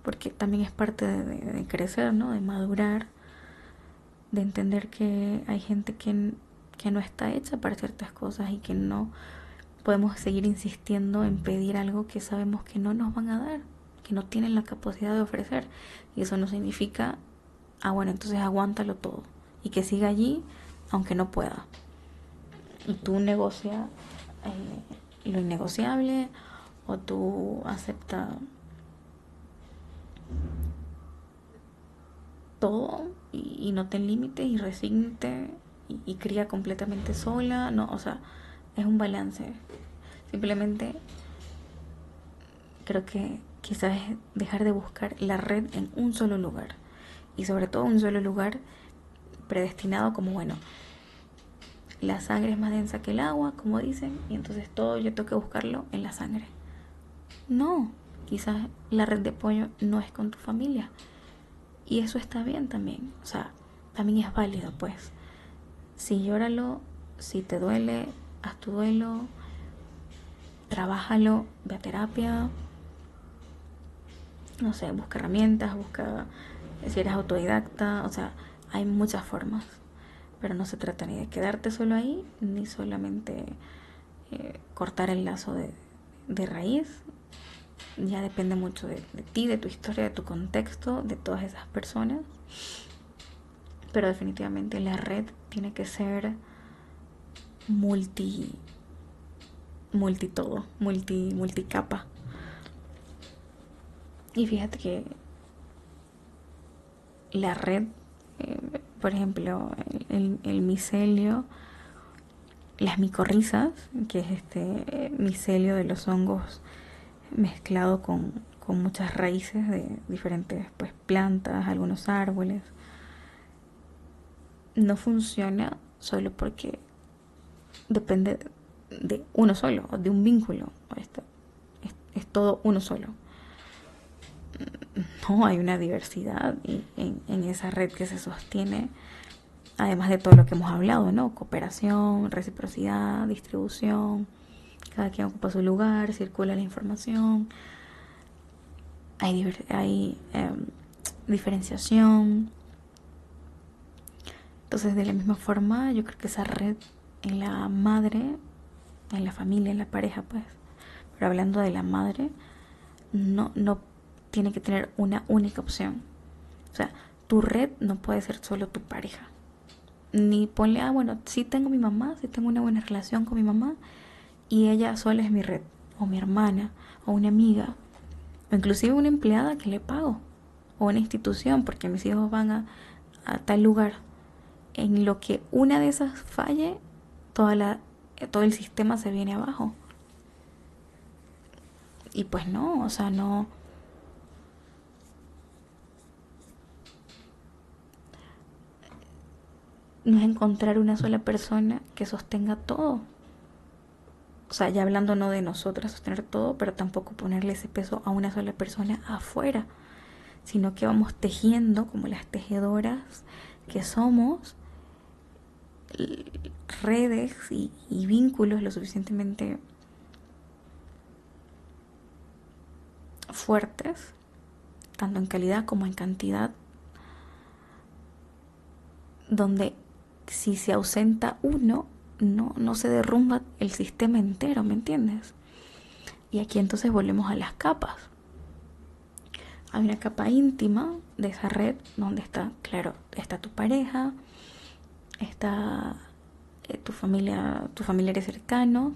A: porque también es parte de crecer, ¿no? De madurar, de entender que hay gente que no está hecha para ciertas cosas y que no podemos seguir insistiendo en pedir algo que sabemos que no nos van a dar, que no tienen la capacidad de ofrecer. Y eso no significa, bueno, entonces aguántalo todo y que siga allí aunque no pueda. Y tú negocia lo innegociable, o tú acepta todo y no te limites y resígnate y cría completamente sola. No, o sea, es un balance. Simplemente creo que quizás es dejar de buscar la red en un solo lugar, y sobre todo un solo lugar predestinado como, bueno, la sangre es más densa que el agua, como dicen, y entonces todo yo tengo que buscarlo en la sangre. No, quizás la red de apoyo no es con tu familia, y eso está bien también. O sea, también es válido, pues. Sí, llóralo, si te duele, haz tu duelo, trabájalo, ve a terapia, no sé, busca herramientas, busca, si eres autodidacta, o sea, hay muchas formas. Pero no se trata ni de quedarte solo ahí, ni solamente cortar el lazo de raíz. Ya depende mucho de ti, de tu historia, de tu contexto, de todas esas personas. Pero definitivamente la red tiene que ser multi todo, multicapa. Y fíjate que la red, por ejemplo, el micelio las micorrizas, que es este micelio de los hongos mezclado con muchas raíces de diferentes pues, plantas, algunos árboles. No funciona solo porque depende de uno solo, de un vínculo. Es todo uno solo. No, hay una diversidad en esa red que se sostiene, además de todo lo que hemos hablado, ¿no? Cooperación, reciprocidad, distribución, cada quien ocupa su lugar, circula la información, hay diferenciación. Entonces, de la misma forma, yo creo que esa red en la madre, en la familia, en la pareja, pues, pero hablando de la madre, no tiene que tener una única opción. O sea, tu red no puede ser solo tu pareja. Ni ponle, bueno, sí tengo mi mamá, sí tengo una buena relación con mi mamá y ella sola es mi red, o mi hermana, o una amiga, o inclusive una empleada que le pago, o una institución, porque mis hijos van a tal lugar. En lo que una de esas falle, todo el sistema se viene abajo. Y pues no, o sea, no es encontrar una sola persona que sostenga todo. O sea, ya hablando no de nosotras sostener todo, pero tampoco ponerle ese peso a una sola persona afuera, sino que vamos tejiendo como las tejedoras que somos, redes y vínculos lo suficientemente fuertes, tanto en calidad como en cantidad, donde si se ausenta uno, no se derrumba el sistema entero, ¿me entiendes? Y aquí entonces volvemos a las capas. Hay una capa íntima de esa red donde está, claro, está tu pareja, está tu familia, tus familiares cercanos,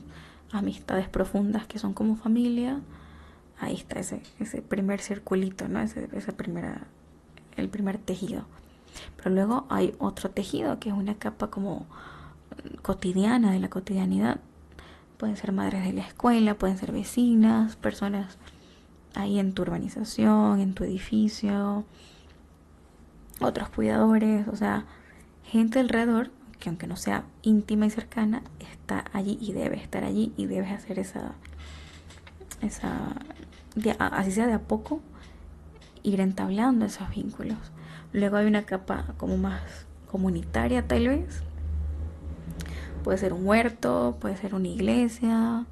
A: amistades profundas que son como familia. Ahí está ese primer circulito, ¿no? El primer tejido. Pero luego hay otro tejido que es una capa como cotidiana, de la cotidianidad. Pueden ser madres de la escuela, pueden ser vecinas, personas ahí en tu urbanización, en tu edificio, otros cuidadores, o sea, gente alrededor que aunque no sea íntima y cercana, está allí y debe estar allí y debes hacer así sea de a poco, ir entablando esos vínculos. Luego hay una capa como más comunitaria tal vez. Puede ser un huerto, puede ser una iglesia,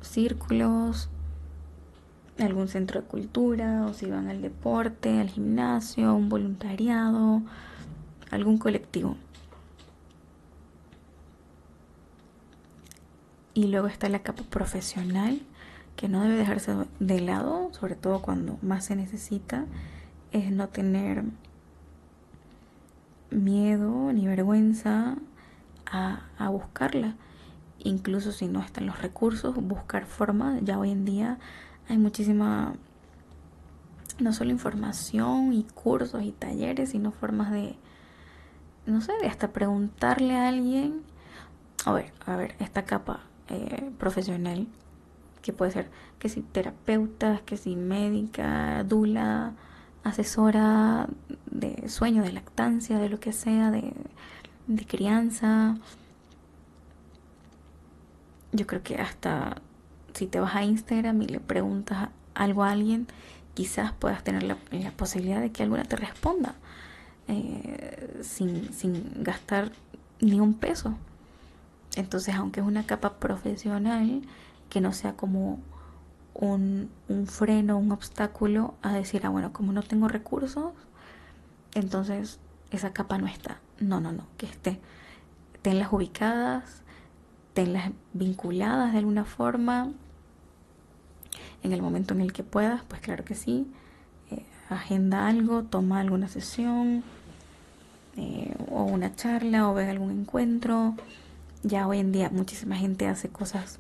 A: círculos, algún centro de cultura, o si van al deporte, al gimnasio, un voluntariado, algún colectivo. Y luego está la capa profesional, que no debe dejarse de lado, sobre todo cuando más se necesita, es no tener miedo ni vergüenza a buscarla. Incluso si no están los recursos, buscar formas. Ya hoy en día hay muchísima, no solo información y cursos y talleres, sino formas de, no sé, de hasta preguntarle a alguien. A ver, esta capa profesional, que puede ser que si terapeuta, que si médica, dula, asesora de sueño, de lactancia, de lo que sea, de crianza. Yo creo que hasta si te vas a Instagram y le preguntas algo a alguien, quizás puedas tener la posibilidad de que alguna te responda sin gastar ni un peso. Entonces, aunque es una capa profesional, que no sea como un freno, un obstáculo a decir, bueno, como no tengo recursos, entonces esa capa no está. No, que esté. Tenlas ubicadas, tenlas vinculadas de alguna forma. En el momento en el que puedas, pues claro que sí. Agenda algo, toma alguna sesión, o una charla, o ve algún encuentro. Ya hoy en día muchísima gente hace cosas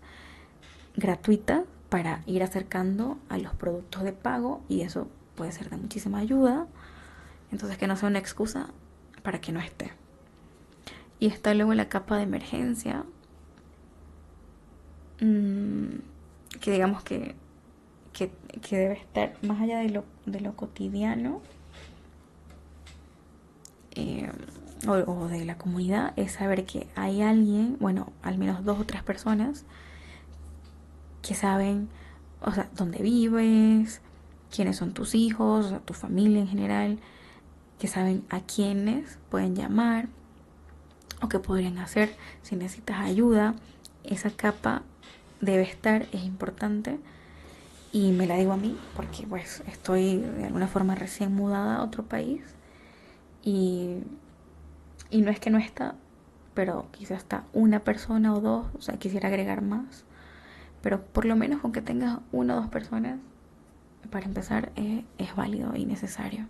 A: gratuitas para ir acercando a los productos de pago, y eso puede ser de muchísima ayuda. Entonces, que no sea una excusa para que no esté. Y está luego la capa de emergencia, mm, que digamos que debe estar más allá de lo cotidiano, eh, o de la comunidad, es saber que hay alguien, bueno, al menos 2 o 3 personas que saben, o sea, dónde vives, quiénes son tus hijos, o sea, tu familia en general, que saben a quiénes pueden llamar o qué podrían hacer si necesitas ayuda. Esa capa debe estar, es importante. Y me la digo a mí porque pues estoy de alguna forma recién mudada a otro país y, y no es que no está, pero quizás está una persona o dos, o sea, quisiera agregar más, pero por lo menos con que tengas 1 o 2 personas, para empezar, es válido y necesario.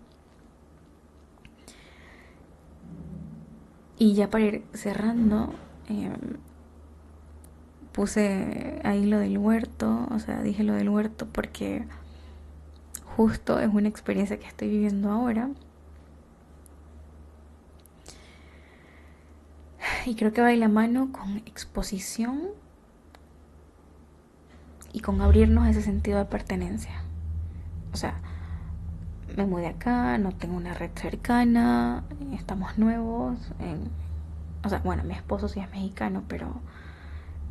A: Y ya para ir cerrando, eh, puse ahí lo del huerto, o sea, dije lo del huerto porque justo es una experiencia que estoy viviendo ahora y creo que va de la mano con exposición y con abrirnos ese sentido de pertenencia. O sea, me mudé acá, no tengo una red cercana, estamos nuevos. O sea, bueno, mi esposo sí es mexicano, pero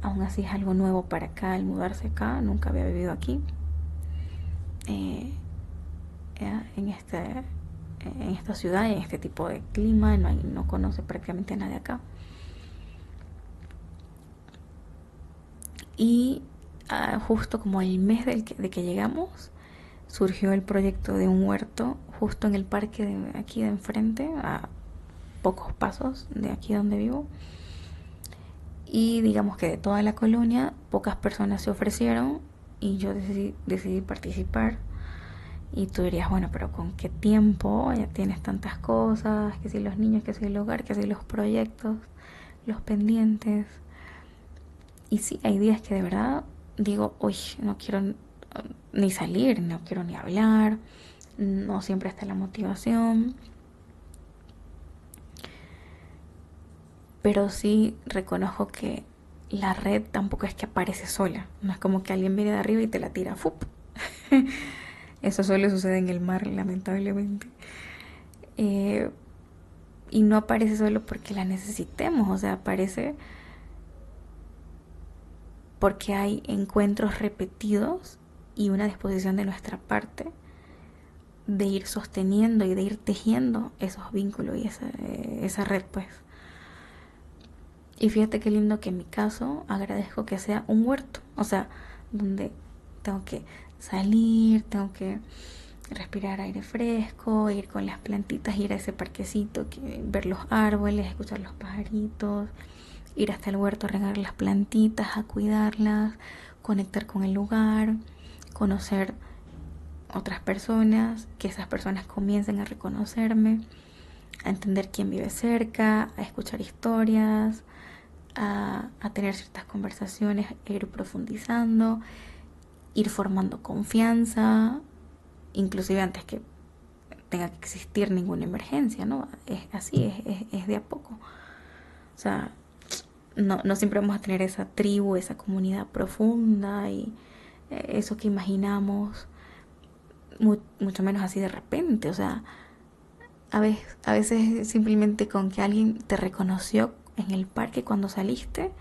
A: aún así es algo nuevo para acá el mudarse acá, nunca había vivido aquí. Eh, en, este, en esta ciudad, en este tipo de clima, no conoce prácticamente a nadie acá. Y justo como el mes de que llegamos, surgió el proyecto de un huerto justo en el parque de aquí de enfrente, a pocos pasos de aquí donde vivo. Y digamos que de toda la colonia, pocas personas se ofrecieron y yo decidí participar. Y tú dirías, bueno, pero ¿con qué tiempo? Ya tienes tantas cosas, que si los niños, que si el hogar, que si los proyectos, los pendientes. Y sí, hay días que de verdad digo, uy, no quiero ni salir, no quiero ni hablar, no siempre está la motivación. Pero sí reconozco que la red tampoco es que aparece sola. No es como que alguien viene de arriba y te la tira. ¡Fup! Eso suele suceder en el mar, lamentablemente. Eh, y no aparece solo porque la necesitemos, o sea, aparece porque hay encuentros repetidos y una disposición de nuestra parte de ir sosteniendo y de ir tejiendo esos vínculos y esa red, pues. Y fíjate qué lindo que en mi caso agradezco que sea un huerto, o sea, donde tengo que salir, tengo que respirar aire fresco, ir con las plantitas, ir a ese parquecito, ver los árboles, escuchar los pajaritos, ir hasta el huerto a regar las plantitas, a cuidarlas, conectar con el lugar, conocer otras personas, que esas personas comiencen a reconocerme, a entender quién vive cerca, a escuchar historias, a tener ciertas conversaciones, a ir profundizando, ir formando confianza, inclusive antes que tenga que existir ninguna emergencia, ¿no? Es así, es de a poco. O sea, no siempre vamos a tener esa tribu, esa comunidad profunda y eso que imaginamos, mucho menos así de repente. O sea, a veces simplemente con que alguien te reconoció en el parque cuando saliste,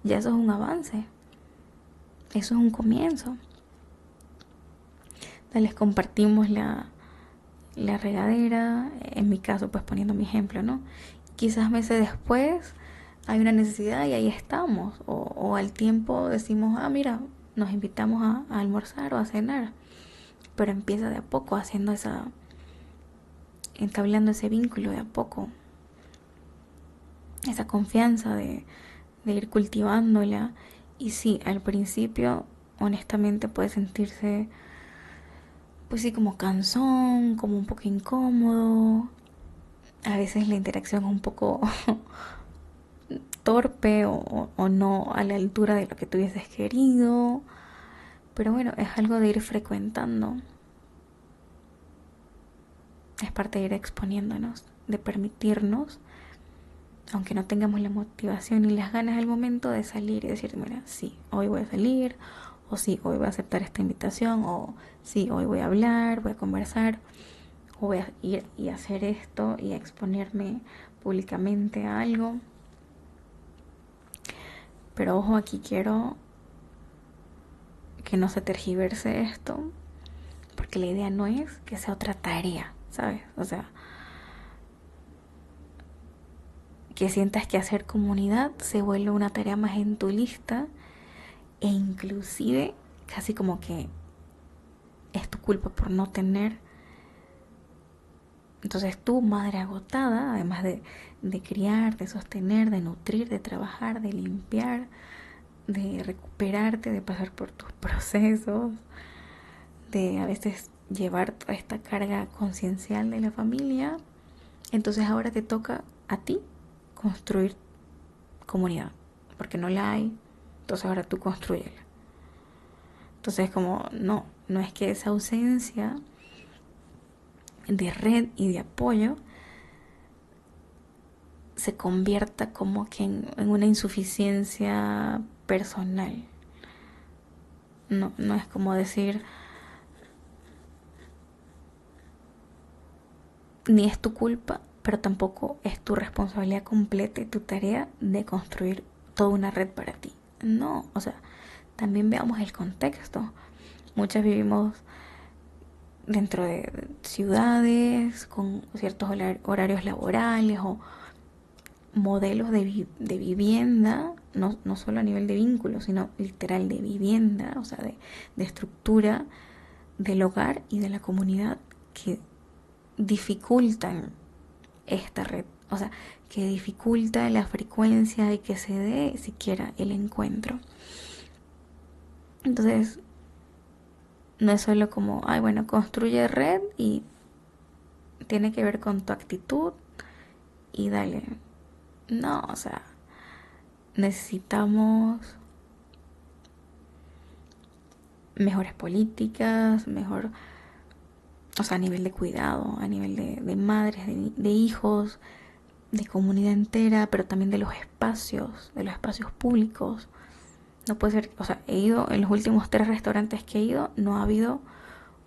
A: ya eso es un avance, eso es un comienzo. Les compartimos la regadera, en mi caso pues poniendo mi ejemplo, ¿no? Quizás meses después hay una necesidad y ahí estamos, o al tiempo decimos, ah, mira, nos invitamos a almorzar o a cenar, pero empieza de a poco haciendo entablando ese vínculo de a poco, esa confianza de ir cultivándola. Y sí, al principio honestamente puede sentirse pues sí como cansón, como un poco incómodo, a veces la interacción es un poco torpe o no a la altura de lo que tú hubieses querido, pero bueno, es algo de ir frecuentando, es parte de ir exponiéndonos, de permitirnos aunque no tengamos la motivación y las ganas al momento de salir y decir, mira, sí, hoy voy a salir, o sí, hoy voy a aceptar esta invitación, o sí, hoy voy a hablar, voy a conversar, o voy a ir y hacer esto y a exponerme públicamente a algo. Pero ojo, aquí quiero que no se tergiverse esto, porque la idea no es que sea otra tarea, ¿sabes? O sea, que sientas que hacer comunidad se vuelve una tarea más en tu lista e inclusive casi como que es tu culpa por no tener. Entonces tú, madre agotada, además de criar, de sostener, de nutrir, de trabajar, de limpiar, de recuperarte, de pasar por tus procesos, de a veces llevar toda esta carga conciencial de la familia, entonces ahora te toca a ti construir comunidad, porque no la hay, entonces ahora tú construyela. Entonces como no es que esa ausencia de red y de apoyo se convierta como que en una insuficiencia personal. No es como decir, ni es tu culpa, pero tampoco es tu responsabilidad completa y tu tarea de construir toda una red para ti. No, o sea, también veamos el contexto. Muchas vivimos dentro de ciudades con ciertos horarios laborales o modelos de vivienda, no solo a nivel de vínculo, sino literal de vivienda, o sea, de estructura del hogar y de la comunidad que dificultan esta red, o sea, que dificulta la frecuencia y que se dé siquiera el encuentro. Entonces, no es solo como, ay, bueno, construye red y tiene que ver con tu actitud y dale. No, o sea, necesitamos mejores políticas, mejor, o sea, a nivel de cuidado, a nivel de madres, de hijos, de comunidad entera, pero también de los espacios públicos. No puede ser, o sea, he ido en los últimos 3 restaurantes que he ido, no ha habido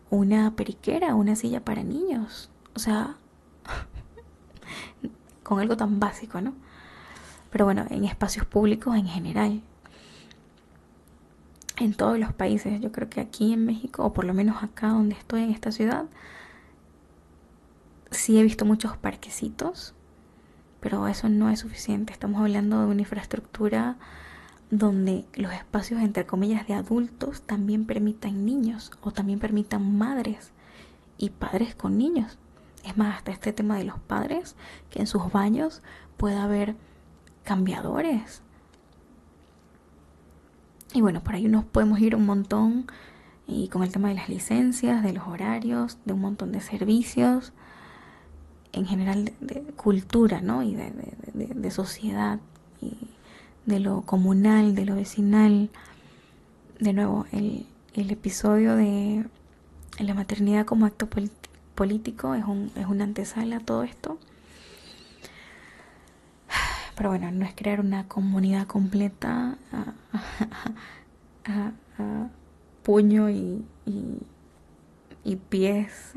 A: una periquera, una silla para niños. O sea, con algo tan básico, ¿no? Pero bueno, en espacios públicos en general. En todos los países, yo creo que aquí en México, o por lo menos acá donde estoy en esta ciudad, sí he visto muchos parquecitos, pero eso no es suficiente. Estamos hablando de una infraestructura donde los espacios entre comillas de adultos también permitan niños o también permitan madres y padres con niños. Es más, hasta este tema de los padres, que en sus baños pueda haber cambiadores. Y bueno, por ahí nos podemos ir un montón y con el tema de las licencias, de los horarios, de un montón de servicios, en general de cultura, ¿no? Y de sociedad, y de lo comunal, de lo vecinal. De nuevo, el episodio de la maternidad como acto político es una antesala a todo esto. Pero bueno, no es crear una comunidad completa a puño y pies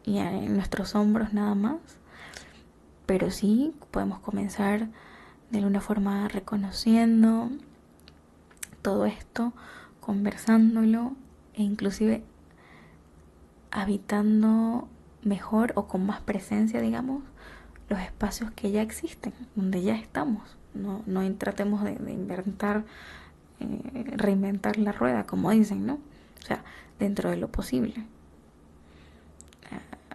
A: y en nuestros hombros nada más. Pero sí podemos comenzar de alguna forma reconociendo todo esto, conversándolo e inclusive habitando mejor o con más presencia, digamos, los espacios que ya existen, donde ya estamos. No tratemos de inventar, reinventar la rueda, como dicen, ¿no? O sea, dentro de lo posible.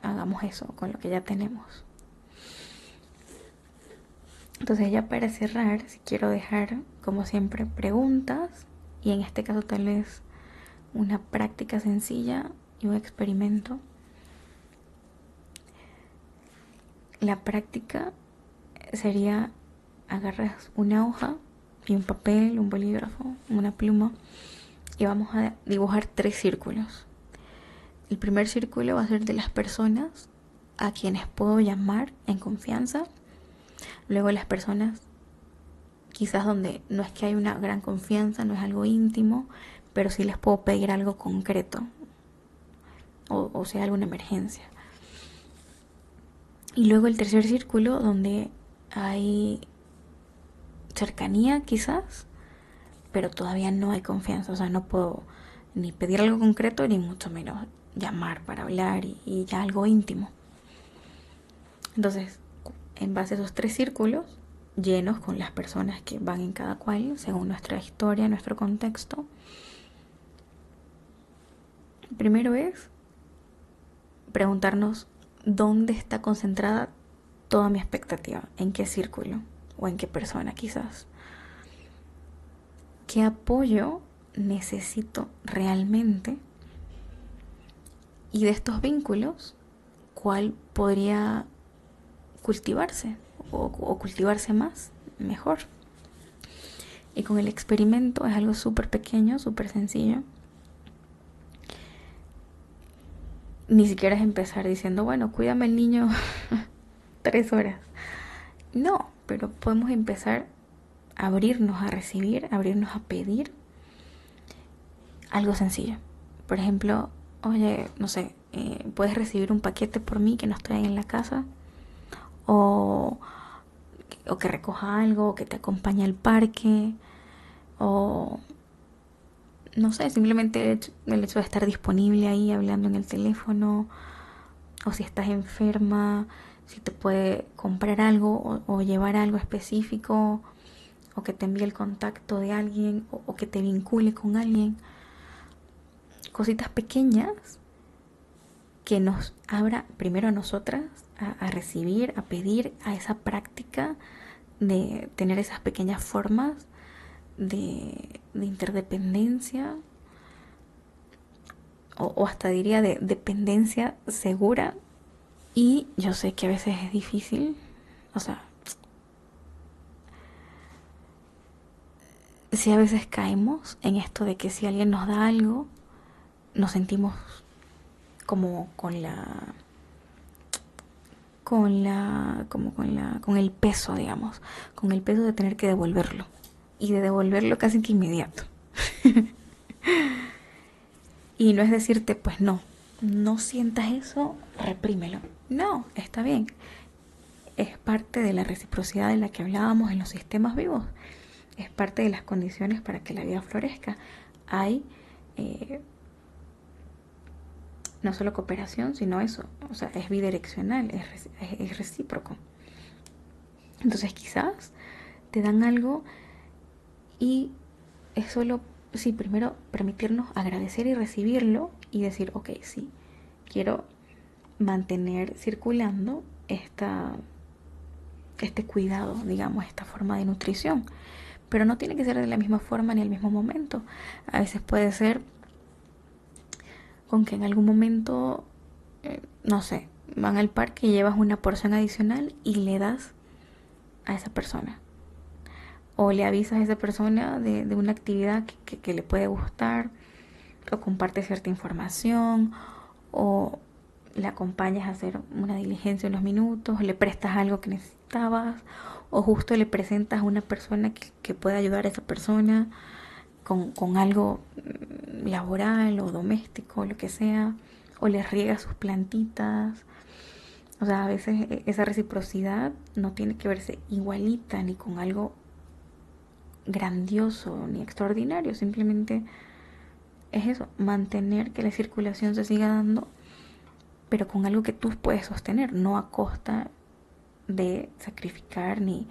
A: Hagamos eso con lo que ya tenemos. Entonces ya para cerrar, si quiero dejar, como siempre, preguntas y en este caso tal vez una práctica sencilla y un experimento. La práctica sería agarras una hoja y un papel, un bolígrafo, una pluma y vamos a dibujar 3 círculos. El primer círculo va a ser de las personas a quienes puedo llamar en confianza. Luego las personas, quizás donde no es que hay una gran confianza, no es algo íntimo, pero sí les puedo pedir algo concreto, o sea, alguna emergencia. Y luego el tercer círculo, donde hay cercanía quizás, pero todavía no hay confianza. O sea, no puedo ni pedir algo concreto, ni mucho menos llamar para hablar y ya algo íntimo. Entonces, en base a esos tres círculos, llenos con las personas que van en cada cual, según nuestra historia, nuestro contexto, primero es preguntarnos dónde está concentrada toda mi expectativa, en qué círculo o en qué persona quizás. ¿Qué apoyo necesito realmente? Y de estos vínculos, ¿cuál podría cultivarse o cultivarse más, mejor? Y con el experimento es algo súper pequeño, súper sencillo. Ni siquiera es empezar diciendo, bueno, cuídame el niño 3 horas. No, pero podemos empezar a abrirnos a recibir, abrirnos a pedir algo sencillo. Por ejemplo, oye, no sé, puedes recibir un paquete por mí que no estoy en la casa, o, o que recoja algo, o que te acompañe al parque, o no sé, simplemente el hecho de estar disponible ahí hablando en el teléfono, o si estás enferma, si te puede comprar algo o llevar algo específico, o que te envíe el contacto de alguien, o que te vincule con alguien. Cositas pequeñas que nos abra primero a nosotras a recibir, a pedir, a esa práctica de tener esas pequeñas formas de interdependencia, o hasta diría de dependencia segura. Y yo sé que a veces es difícil, o sea, si a veces caemos en esto de que si alguien nos da algo, nos sentimos como con el peso, digamos, con el peso de tener que devolverlo, y de devolverlo casi que inmediato. Y no es decirte, pues no, no sientas eso, reprímelo. No, está bien. Es parte de la reciprocidad de la que hablábamos en los sistemas vivos. Es parte de las condiciones para que la vida florezca. Hay no solo cooperación, sino eso. O sea, es bidireccional, es recíproco. Entonces quizás te dan algo y es solo, sí, primero permitirnos agradecer y recibirlo y decir, ok, sí, quiero mantener circulando este cuidado, digamos, esta forma de nutrición. Pero no tiene que ser de la misma forma ni al mismo momento. A veces puede ser con que en algún momento, no sé, van al parque y llevas una porción adicional y le das a esa persona. O le avisas a esa persona de una actividad que le puede gustar, o compartes cierta información, o le acompañas a hacer una diligencia unos minutos, o le prestas algo que necesitabas, o justo le presentas a una persona que pueda ayudar a esa persona con algo laboral o doméstico, o lo que sea, o le riegas sus plantitas. O sea, a veces esa reciprocidad no tiene que verse igualita ni con algo grandioso ni extraordinario, simplemente es eso, mantener que la circulación se siga dando, pero con algo que tú puedes sostener, no a costa de sacrificar ni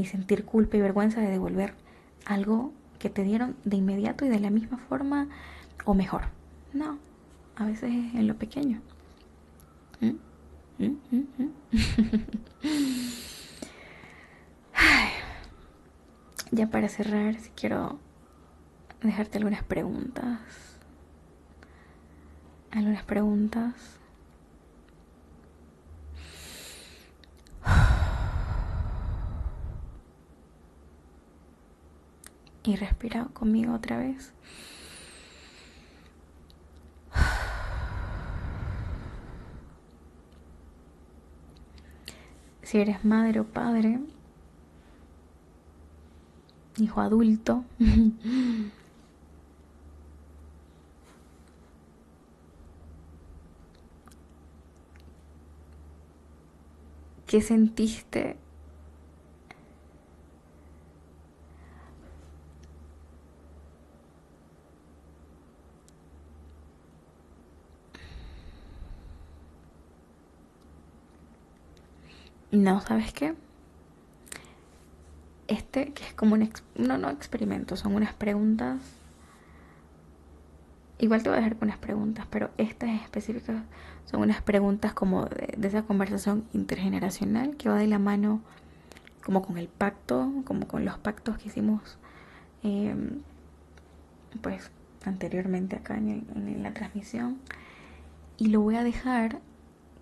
A: sentir culpa y vergüenza de devolver algo que te dieron de inmediato y de la misma forma o mejor. No, a veces es en lo pequeño. ¿Mm? ¿Mm? ¿Mm? ¿Mm? Ya para cerrar, si quiero dejarte algunas preguntas. Algunas preguntas. Y respira conmigo otra vez. si eres madre o padre, hijo adulto, ¿qué sentiste? No, ¿sabes qué? Que es como no experimento, son unas preguntas. Igual te voy a dejar con unas preguntas, pero estas específicas son unas preguntas como de esa conversación intergeneracional que va de la mano como con el pacto, como con los pactos que hicimos eh, pues anteriormente acá en la transmisión. Y lo voy a dejar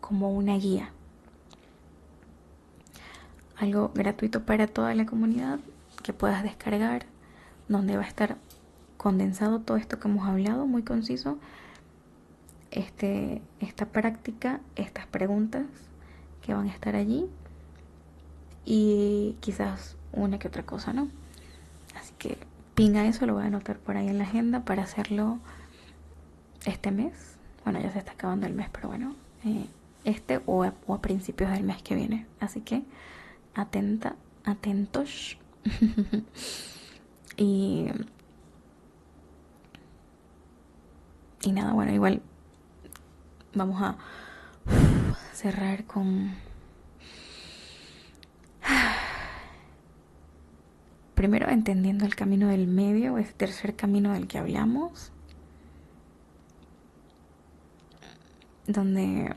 A: como una guía, algo gratuito para toda la comunidad que puedas descargar, donde va a estar condensado todo esto que hemos hablado, muy conciso, esta práctica, estas preguntas que van a estar allí y quizás una que otra cosa, ¿no? Así que pinga eso, lo voy a anotar por ahí en la agenda para hacerlo este mes. Bueno, ya se está acabando el mes, pero bueno, o a principios del mes que viene. Así que atenta, atentos. y, y nada, bueno, igual vamos a cerrar con primero entendiendo el camino del medio, ese tercer camino del que hablamos, donde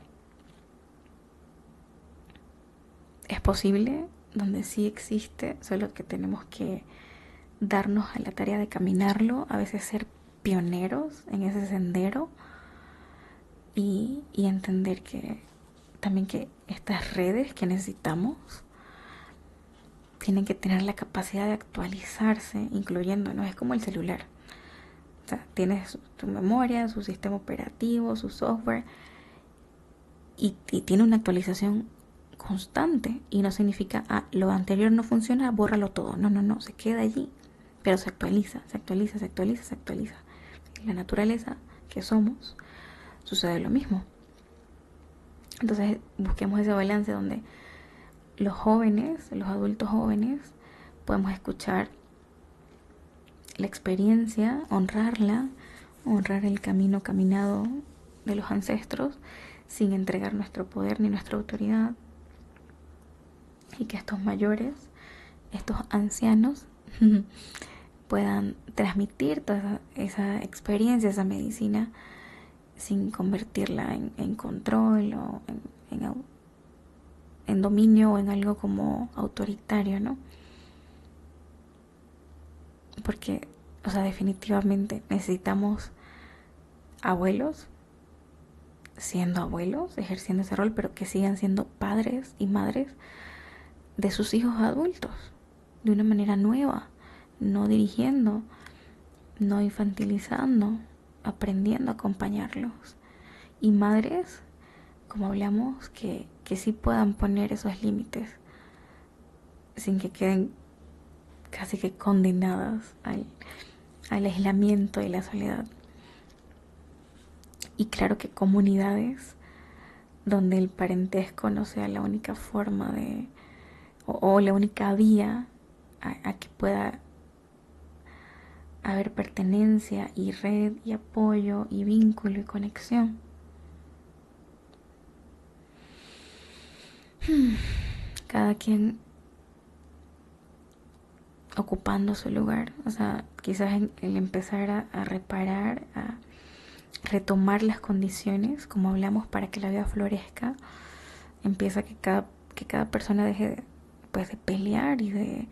A: es posible, donde sí existe, solo que tenemos que darnos a la tarea de caminarlo, a veces ser pioneros en ese sendero y entender que también que estas redes que necesitamos tienen que tener la capacidad de actualizarse, incluyéndonos, es como el celular. O sea, tienes tu memoria, su sistema operativo, su software y tiene una actualización constante y no significa, lo anterior no funciona, bórralo todo. No, no, no, se queda allí, pero se actualiza, se actualiza, se actualiza, se actualiza. En la naturaleza que somos sucede lo mismo. Entonces busquemos ese balance donde los jóvenes, los adultos jóvenes, podemos escuchar la experiencia, honrarla, honrar el camino caminado de los ancestros sin entregar nuestro poder ni nuestra autoridad, y que estos mayores, estos ancianos puedan transmitir toda esa experiencia, esa medicina, sin convertirla en control o en dominio o en algo como autoritario, ¿no? Porque, o sea, definitivamente necesitamos abuelos siendo abuelos, ejerciendo ese rol, pero que sigan siendo padres y madres de sus hijos adultos, de una manera nueva, no dirigiendo, no infantilizando, aprendiendo a acompañarlos. Y madres, como hablamos, que sí puedan poner esos límites sin que queden casi que condenadas al aislamiento y la soledad. Y claro que comunidades donde el parentesco no sea la única forma de, o la única vía a que pueda haber pertenencia y red y apoyo y vínculo y conexión. Cada quien ocupando su lugar, o sea, quizás el empezar a reparar, a retomar las condiciones, como hablamos, para que la vida florezca, empieza que cada persona deje pues, de pelear y de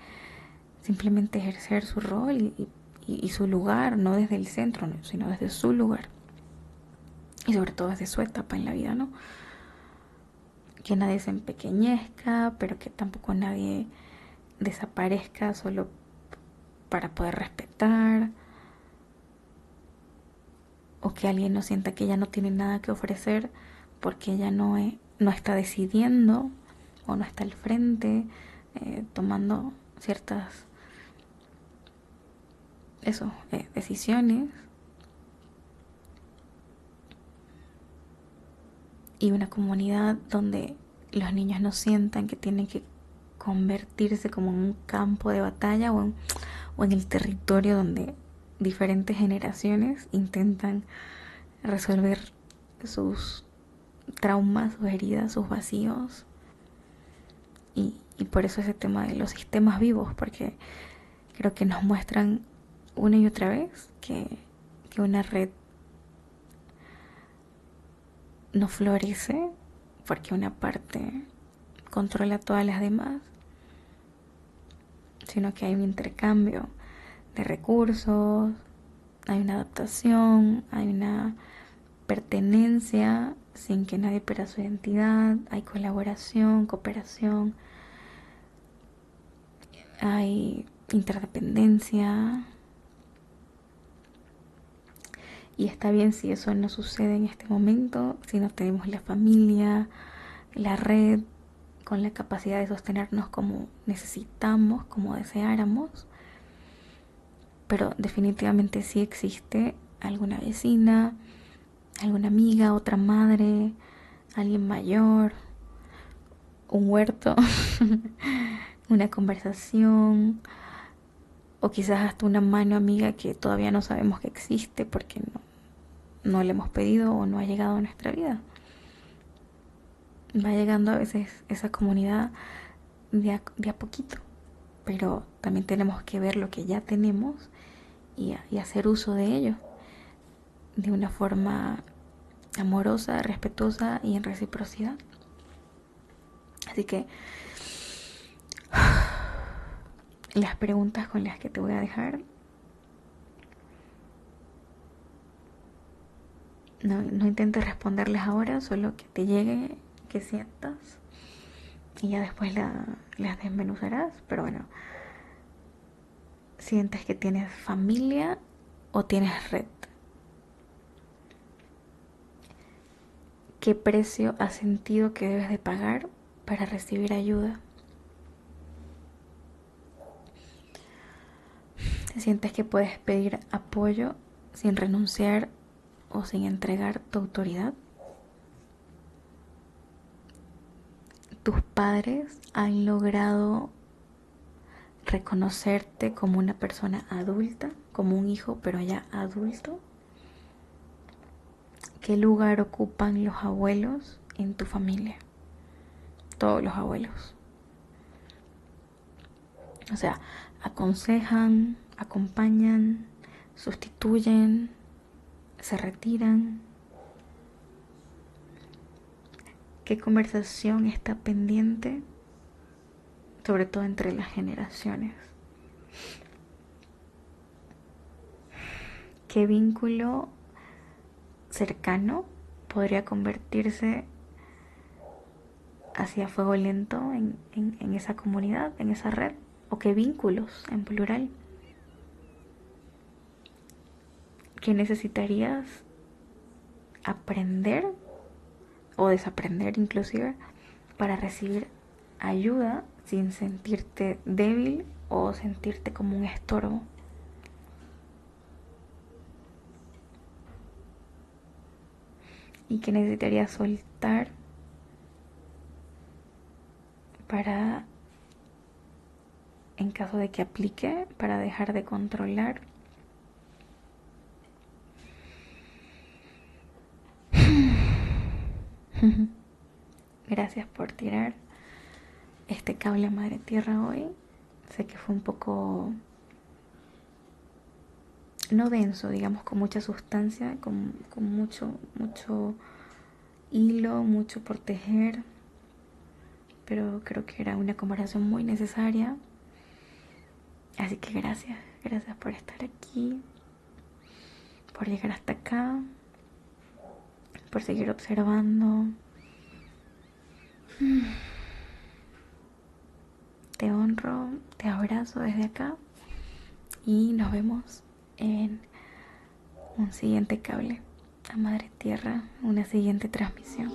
A: simplemente ejercer su rol y su lugar, no desde el centro, sino desde su lugar. Y sobre todo desde su etapa en la vida, ¿no? Que nadie se empequeñezca, pero que tampoco nadie desaparezca solo para poder respetar, o que alguien no sienta que ella no tiene nada que ofrecer porque ella no está decidiendo o no está al frente, tomando ciertas decisiones, y una comunidad donde los niños no sientan que tienen que convertirse como en un campo de batalla o en el territorio donde diferentes generaciones intentan resolver sus traumas, sus heridas, sus vacíos. Y por eso ese tema de los sistemas vivos, porque creo que nos muestran una y otra vez que una red no florece porque una parte controla todas las demás, sino que hay un intercambio de recursos, hay una adaptación, hay una pertenencia sin que nadie pierda su identidad, hay colaboración, cooperación, hay interdependencia. Y está bien si eso no sucede en este momento, si no tenemos la familia, la red, con la capacidad de sostenernos como necesitamos, como deseáramos. Pero definitivamente sí existe alguna vecina, alguna amiga, otra madre, alguien mayor, un huerto, una conversación, o quizás hasta una mano amiga que todavía no sabemos que existe porque no le hemos pedido o no ha llegado a nuestra vida. Va llegando a veces esa comunidad de a poquito, pero también tenemos que ver lo que ya tenemos y hacer uso de ello de una forma amorosa, respetuosa y en reciprocidad. Así que las preguntas con las que te voy a dejar, no intentes responderles ahora, solo que te llegue, que sientas, y ya después las desmenuzarás. Pero bueno, sientes que tienes familia o tienes red. ¿Qué precio has sentido que debes de pagar para recibir ayuda? ¿Sientes que puedes pedir apoyo sin renunciar o sin entregar tu autoridad? ¿Tus padres han logrado reconocerte como una persona adulta, como un hijo pero ya adulto? ¿Qué lugar ocupan los abuelos en tu familia? Todos los abuelos. O sea, aconsejan, acompañan, sustituyen, se retiran. ¿Qué conversación está pendiente? Sobre todo entre las generaciones. ¿Qué vínculo cercano podría convertirse hacia fuego lento en esa comunidad, en esa red? ¿O qué vínculos, en plural? ¿Qué necesitarías aprender o desaprender inclusive para recibir ayuda sin sentirte débil o sentirte como un estorbo? ¿Y qué necesitarías soltar para, en caso de que aplique, para dejar de controlar? Gracias por tirar este cable a Madre Tierra hoy. Sé que fue un poco, no denso, digamos, con mucha sustancia, con mucho hilo, mucho por tejer, pero creo que era una conversación muy necesaria. Así que gracias por estar aquí, por llegar hasta acá, por seguir observando. Te honro, te abrazo desde acá y nos vemos en un siguiente cable a Madre Tierra, una siguiente transmisión.